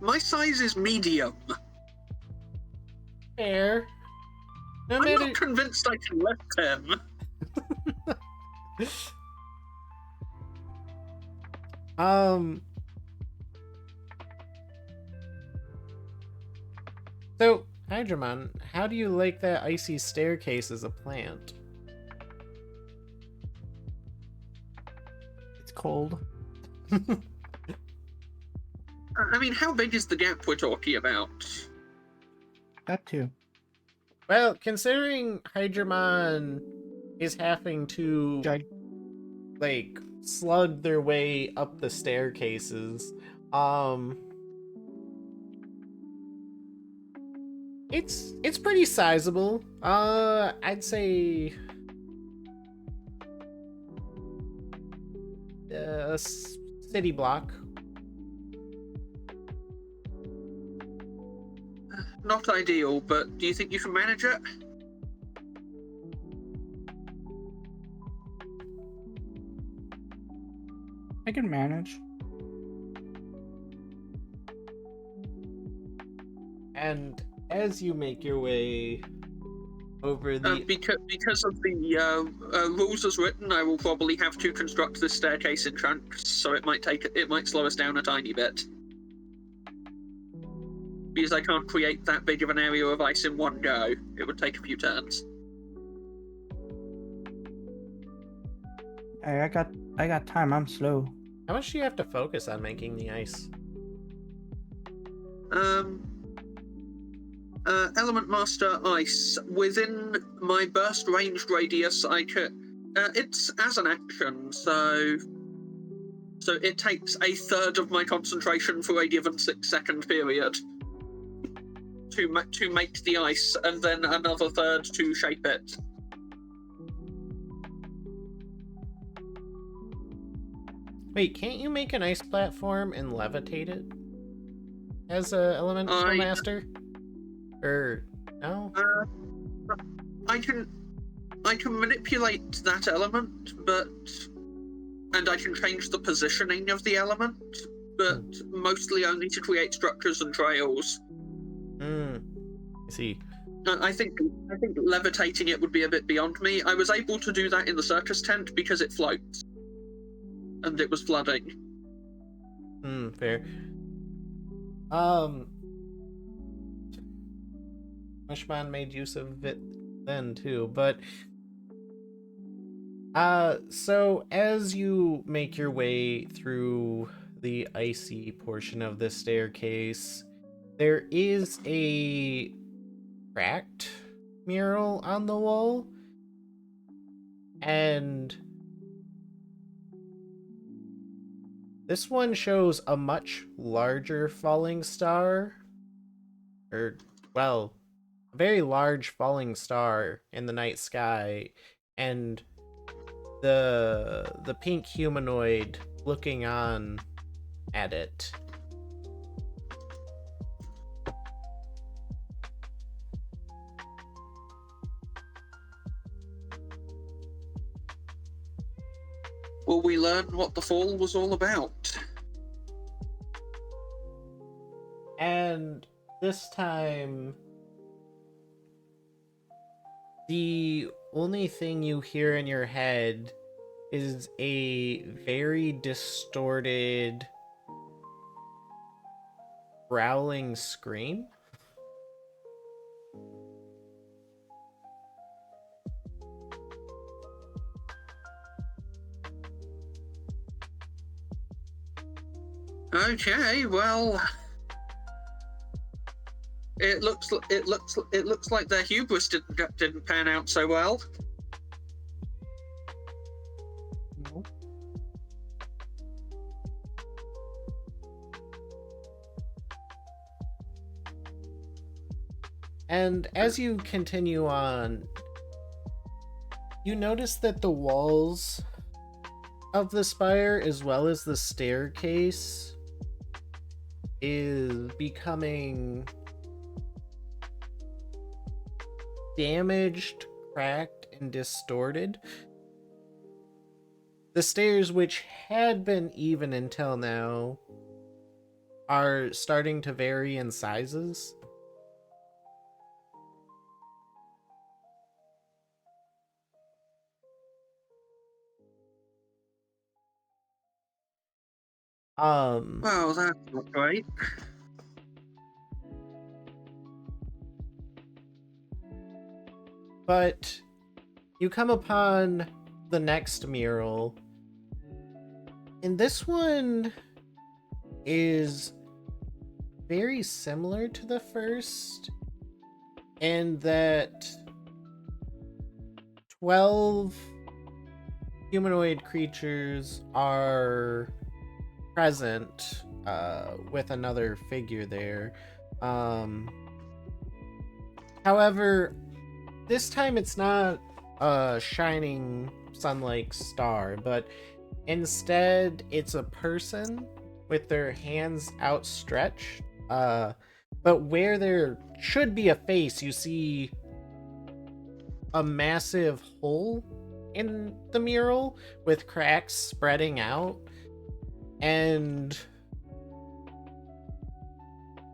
My size is medium. Fair. I'm not convinced I can lift him. So, Hydramon, how do you like that icy staircase as a plant? It's cold. I mean, how big is the gap we're talking about? That too. Well, considering Hydramon is having to like slug their way up the staircases, it's pretty sizable. I'd say a city block. Not ideal, but do you think you can manage it? I can manage. And as you make your way over the because of the rules as written, I will probably have to construct this staircase in chunks, so it might slow us down a tiny bit. Because I can't create that big of an area of ice in one go. It would take a few turns. Hey, I got time. I'm slow. How much do you have to focus on making the ice? Element Master Ice. Within my burst ranged radius, I could. It's as an action, so So it takes a third of my concentration for a given 6-second period to make the ice, and then another third to shape it. Wait, can't you make an ice platform and levitate it as a elemental I master? Or no? I can manipulate that element, and I can change the positioning of the element, but mostly only to create structures and trails. I see. I think levitating it would be a bit beyond me. I was able to do that in the circus tent because it floats, and it was flooding. Fair. Mushman made use of it then too, but so as you make your way through the icy portion of the staircase, there is a cracked mural on the wall, and this one shows a much larger falling star, or well, a very large falling star in the night sky, and the pink humanoid looking on at it. Will we learn what the fall was all about? And this time, the only thing you hear in your head is a very distorted, growling scream. Okay, well, it looks like their hubris didn't pan out so well. No. And as you continue on, you notice that the walls of the spire, as well as the staircase, is becoming damaged, cracked, and distorted. The stairs, which had been even until now, are starting to vary in sizes. Well, that's not great. But you come upon the next mural, and this one is very similar to the first, in that 12 humanoid creatures are present with another figure there. However, this time it's not a shining sun-like star, but instead it's a person with their hands outstretched. But where there should be a face, you see a massive hole in the mural with cracks spreading out. And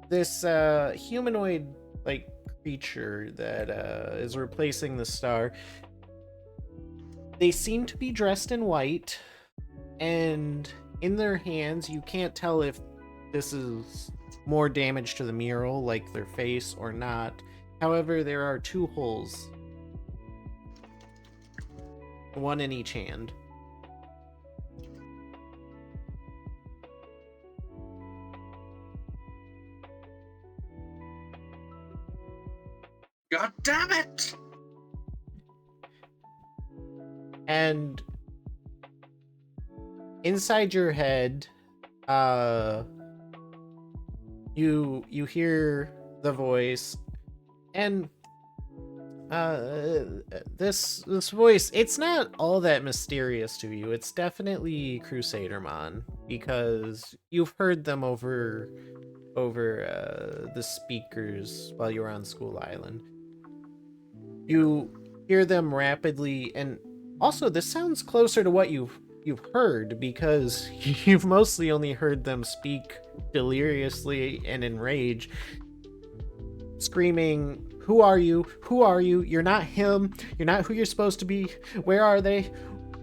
this humanoid like creature that is replacing the star, they seem to be dressed in white, and in their hands you can't tell if this is more damage to the mural, like their face, or not. However, there are 2 holes, one in each hand. God damn it! And inside your head, you hear the voice, and this voice, it's not all that mysterious to you. It's definitely Crusadermon, because you've heard them over the speakers while you were on School Island. You hear them rapidly, and also this sounds closer to what you've heard, because you've mostly only heard them speak deliriously and in rage, screaming, "Who are you? Who are you? You're not him. You're not who you're supposed to be. Where are they?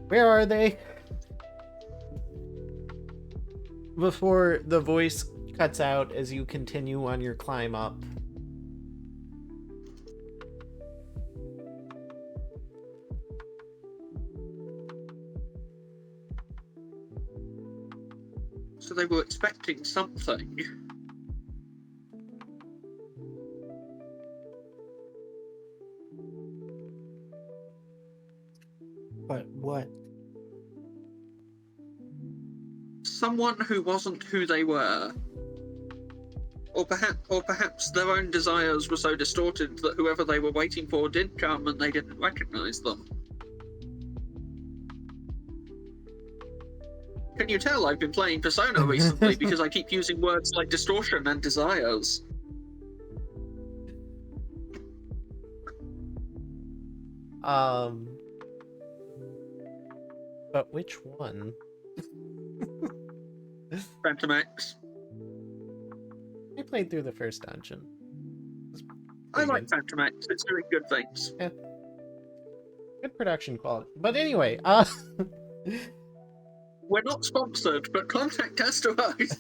Where are they?" Before the voice cuts out as you continue on your climb up. So they were expecting something. But what? Someone who wasn't who they were. Or perhaps their own desires were so distorted that whoever they were waiting for did come and they didn't recognize them. Can you tell I've been playing Persona recently because I keep using words like distortion and desires? But which one? Phantom X. I played through the first dungeon. I like good. Phantom X, it's doing good things. Yeah. Good production quality. But anyway, We're not sponsored, but contact us to us.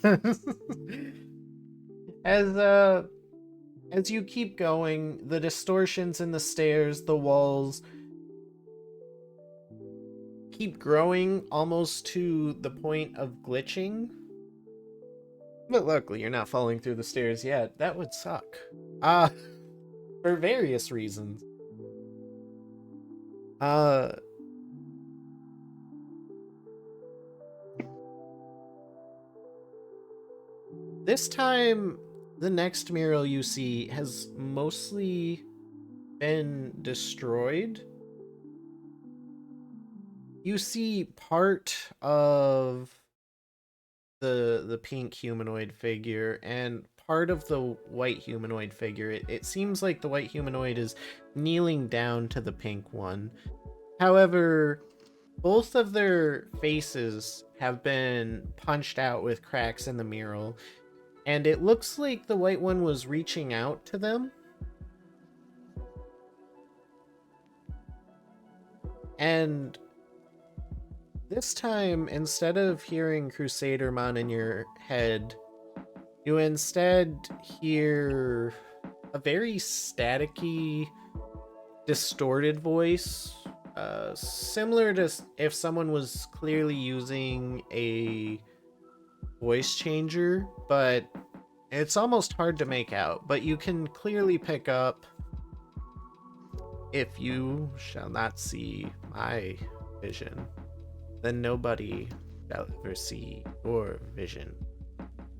As you keep going, the distortions in the stairs, the walls keep growing almost to the point of glitching. But luckily, you're not falling through the stairs yet. That would suck. For various reasons. This time, the next mural you see has mostly been destroyed. You see part of the pink humanoid figure and part of the white humanoid figure. It seems like the white humanoid is kneeling down to the pink one. However, both of their faces have been punched out with cracks in the mural, and it looks like the white one was reaching out to them. And this time, instead of hearing Crusadermon in your head, you instead hear a very staticky, distorted voice, similar to if someone was clearly using a voice changer, but it's almost hard to make out. But you can clearly pick up, "If you shall not see my vision, then nobody shall ever see your vision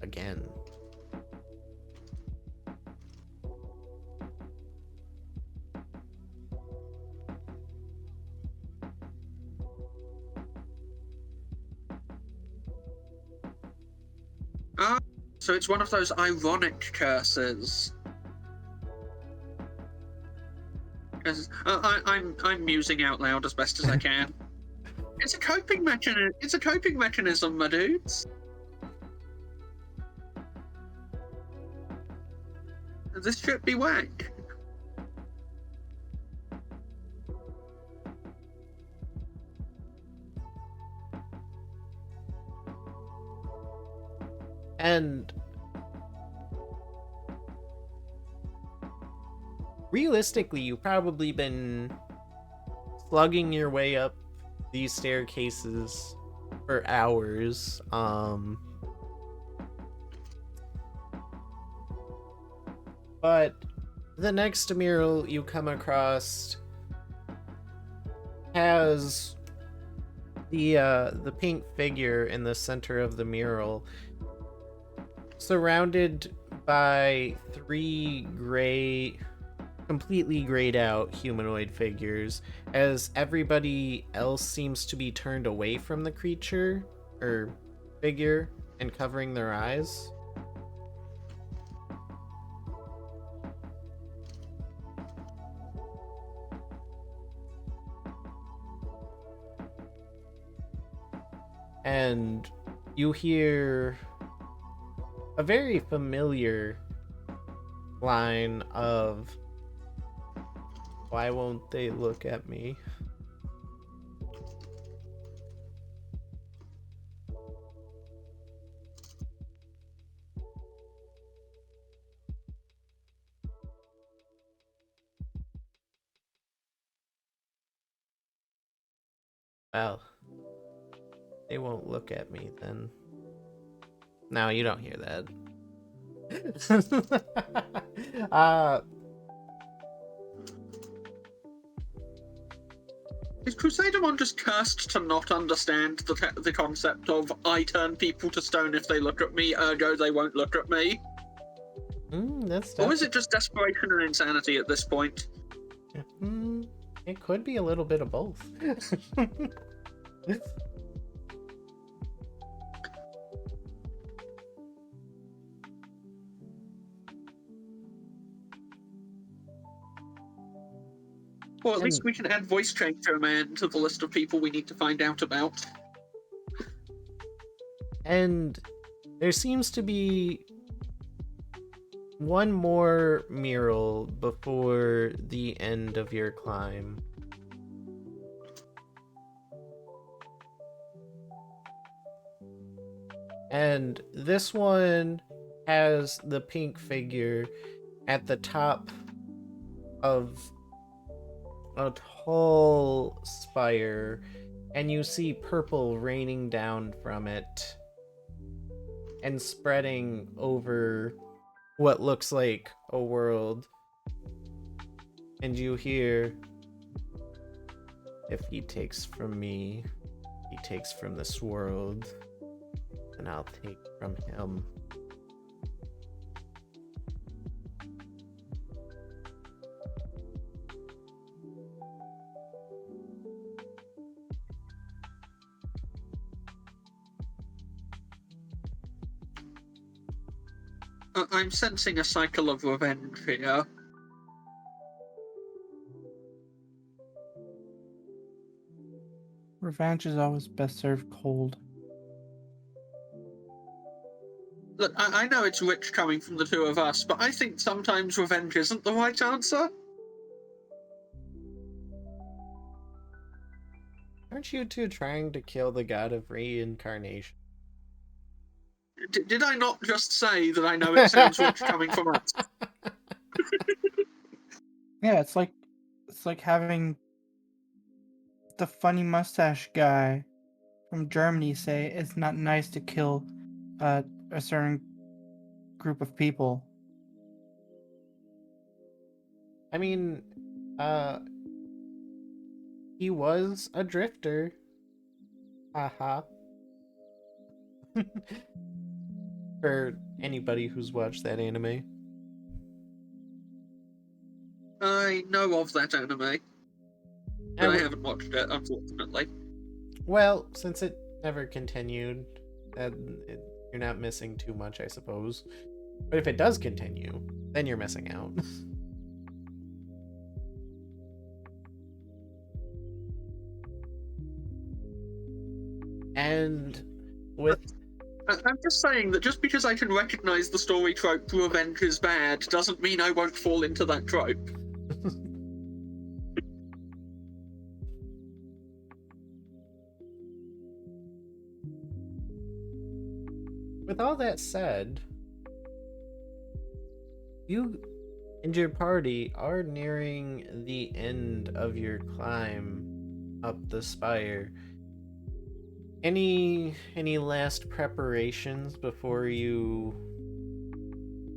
again." Ah, so it's one of those ironic curses. I'm musing out loud as best as I can. It's a coping mechanism. It's a coping mechanism, my dudes. This should be whack. And realistically, you've probably been slugging your way up these staircases for hours. But the next mural you come across has The pink figure in the center of the mural, surrounded by three completely grayed out humanoid figures, as everybody else seems to be turned away from the creature or figure and covering their eyes. And you hear a very familiar line of, "Why won't they look at me?" Well, they won't look at me then. No, you don't hear that. Is Crusadermon just cursed to not understand the concept of I turn people to stone if they look at me, ergo they won't look at me? That's Or is it just desperation and insanity at this point? It could be a little bit of both. Or at least we can add voice changer man to the list of people we need to find out about. And there seems to be one more mural before the end of your climb. And this one has the pink figure at the top of a tall spire, and you see purple raining down from it and spreading over what looks like a world. And you hear, "If he takes from me, he takes from this world, and I'll take from him." I'm sensing a cycle of revenge here. Revenge is always best served cold. Look, I know it's rich coming from the two of us, but I think sometimes revenge isn't the right answer. Aren't you two trying to kill the god of reincarnation? Did I not just say that I know it sounds rich coming from us? Yeah, it's like having the funny mustache guy from Germany say it's not nice to kill a certain group of people. I mean, he was a drifter. Haha. For anybody who's watched that anime. I know of that anime, but I haven't watched it, unfortunately. Well, since it never continued, you're not missing too much, I suppose. But if it does continue, then you're missing out. And with... I'm just saying that just because I can recognize the story trope revenge is bad doesn't mean I won't fall into that trope. With all that said, you and your party are nearing the end of your climb up the spire. Any last preparations before you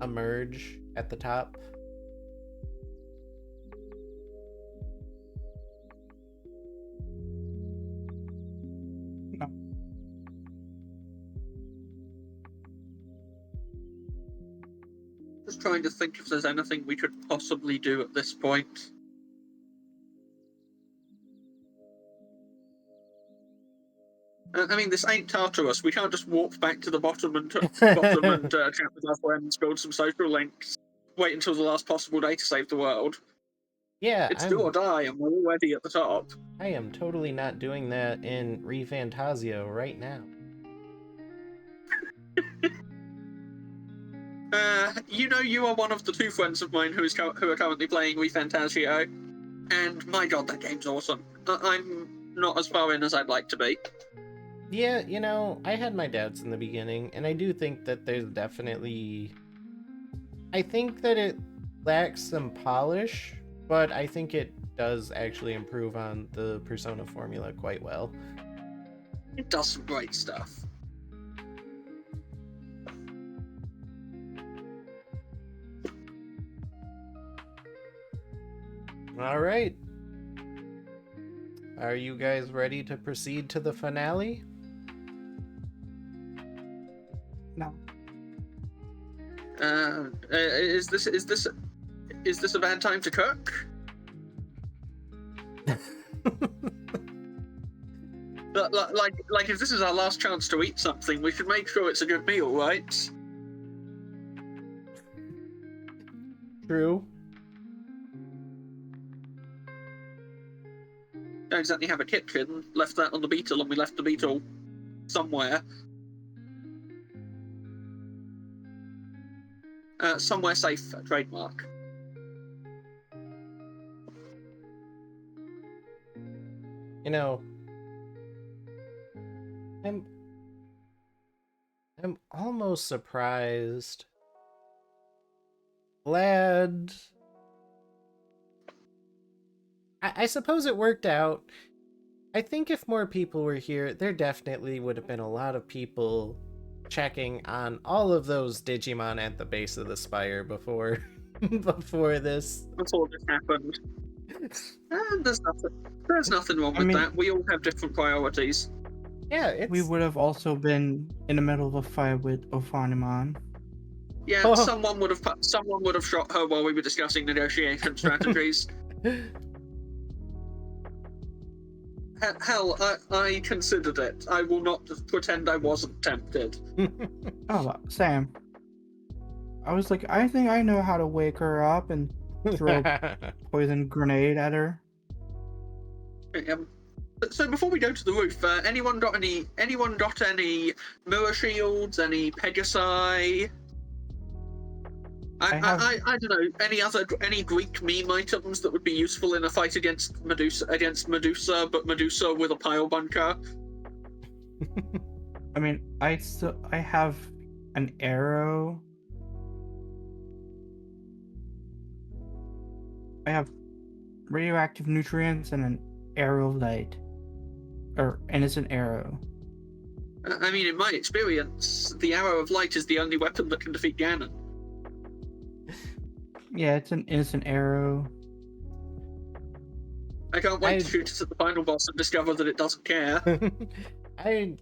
emerge at the top? trying to think if there's anything we could possibly do at this point. I mean, this ain't Tartarus. We can't just walk back to the bottom and chat with our friends, build some social links, wait until the last possible day to save the world. Yeah, It's do or die, and we're already at the top. I am totally not doing that in ReFantasio right now. You are one of the two friends of mine who are currently playing ReFantasio, and my god, that game's awesome. I'm not as far in as I'd like to be. Yeah, you know, I had my doubts in the beginning, and I do think that there's definitely... I think that it lacks some polish, but I think it does actually improve on the Persona formula quite well. It does some great stuff. All right. Are you guys ready to proceed to the finale? No. Is this a bad time to cook? Like if this is our last chance to eat something, we should make sure it's a good meal, right? True. Don't exactly have a kitchen. Left that on the Beetle, and we left the Beetle somewhere. Somewhere safe, trademark. You know, I'm almost surprised. Glad. I suppose it worked out. I think if more people were here, there definitely would have been a lot of people checking on all of those Digimon at the base of the spire before before this. Before this happened. And there's nothing wrong with that. We all have different priorities. Yeah, we would have also been in the middle of a fight with Ophanimon. Yeah, someone would have shot her while we were discussing negotiation strategies. Hell, I considered it. I will not pretend I wasn't tempted. Oh, Sam. I was like, I think I know how to wake her up and throw a poison grenade at her. So before we go to the roof, anyone got any mirror shields, any Pegasi? I don't know, any Greek meme items that would be useful in a fight against Medusa, but Medusa with a pile bunker. I mean, I have an arrow. I have radioactive nutrients and an arrow light. And it's an arrow. I mean, in my experience, the arrow of light is the only weapon that can defeat Ganon. Yeah, it's an innocent arrow. I can't wait to shoot it at the final boss and discover that it doesn't care. I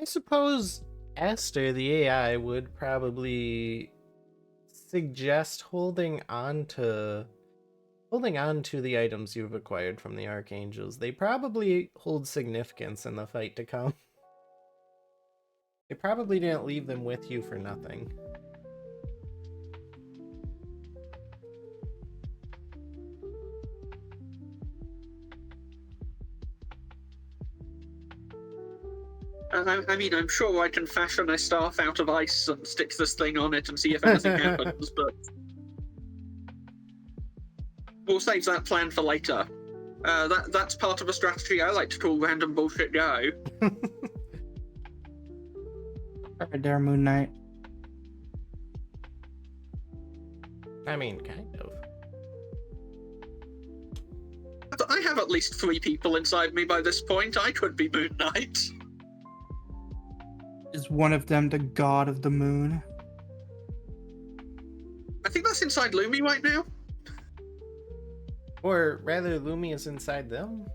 suppose Esther, the AI, would probably suggest holding on to the items you've acquired from the Archangels. They probably hold significance in the fight to come. They probably didn't leave them with you for nothing. I mean, I'm sure I can fashion a staff out of ice and stick this thing on it and see if anything happens, but we'll save that plan for later. That's part of a strategy I like to call random bullshit go. Right there, Moon Knight. I mean, kind of. I have at least 3 people inside me by this point. I could be Moon Knight. Is one of them the god of the moon? I think that's inside Lumi right now. Or rather, Lumi is inside them.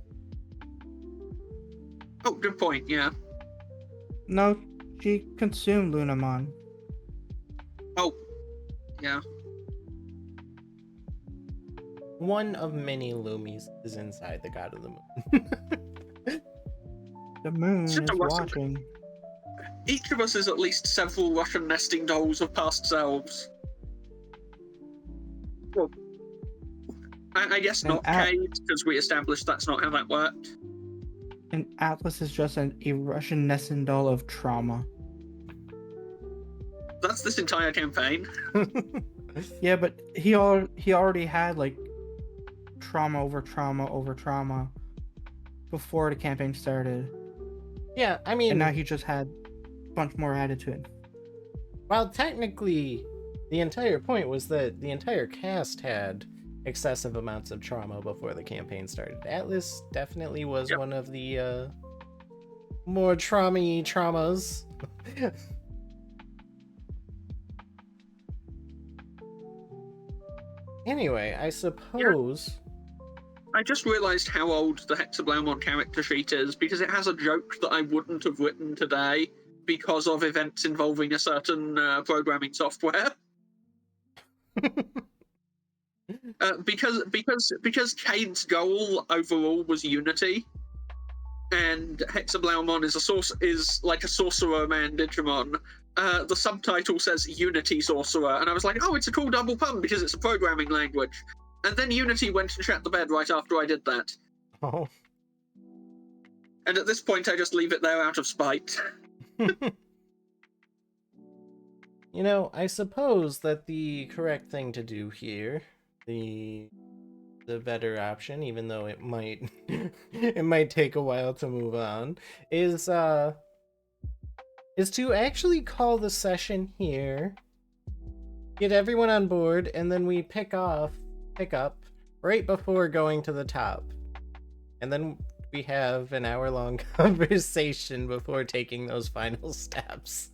Oh, good point, yeah. No, She consumed Lunamon. Oh, yeah. One of many Loomies is inside the God of the Moon. The moon It's just a is Russian. watching. Each of us is at least several Russian nesting dolls of past selves. Well, I guess And not Kate, because we established that's not how that worked. And Atlas is just a Russian nesting doll of trauma. That's this entire campaign. Yeah, but he already had like trauma over trauma over trauma before the campaign started. Yeah, I mean, And now he just had a bunch more added to it. while technically the entire point was that the entire cast had excessive amounts of trauma before the campaign started. Atlas definitely was Yep. one of the more traumas. Anyway, I suppose. I just realised how old the Hexablaumon character sheet is because it has a joke that I wouldn't have written today because of events involving a certain programming software. Because Cade's goal overall was Unity, and Hexablaumon is like a sorcerer man Digimon. The subtitle says Unity Sorcerer, and I was like, oh, it's a cool double pun because it's a programming language. And then Unity went and shat the bed right after I did that. Oh. And at this point, I just leave it there out of spite. You know, I suppose that the correct thing to do here, the better option, even though it might it might take a while to move on, is to actually call the session here, get everyone on board, and then we pick up right before going to the top. And then we have an hour-long conversation before taking those final steps.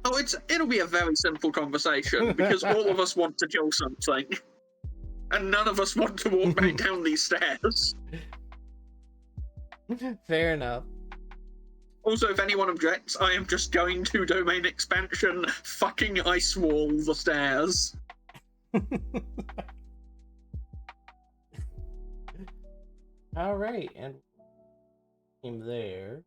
Oh, it'll be a very simple conversation because all of us want to kill something. And none of us want to walk back down these stairs. Fair enough. Also, if anyone objects, I am just going to domain expansion fucking ice wall the stairs. All right, and there.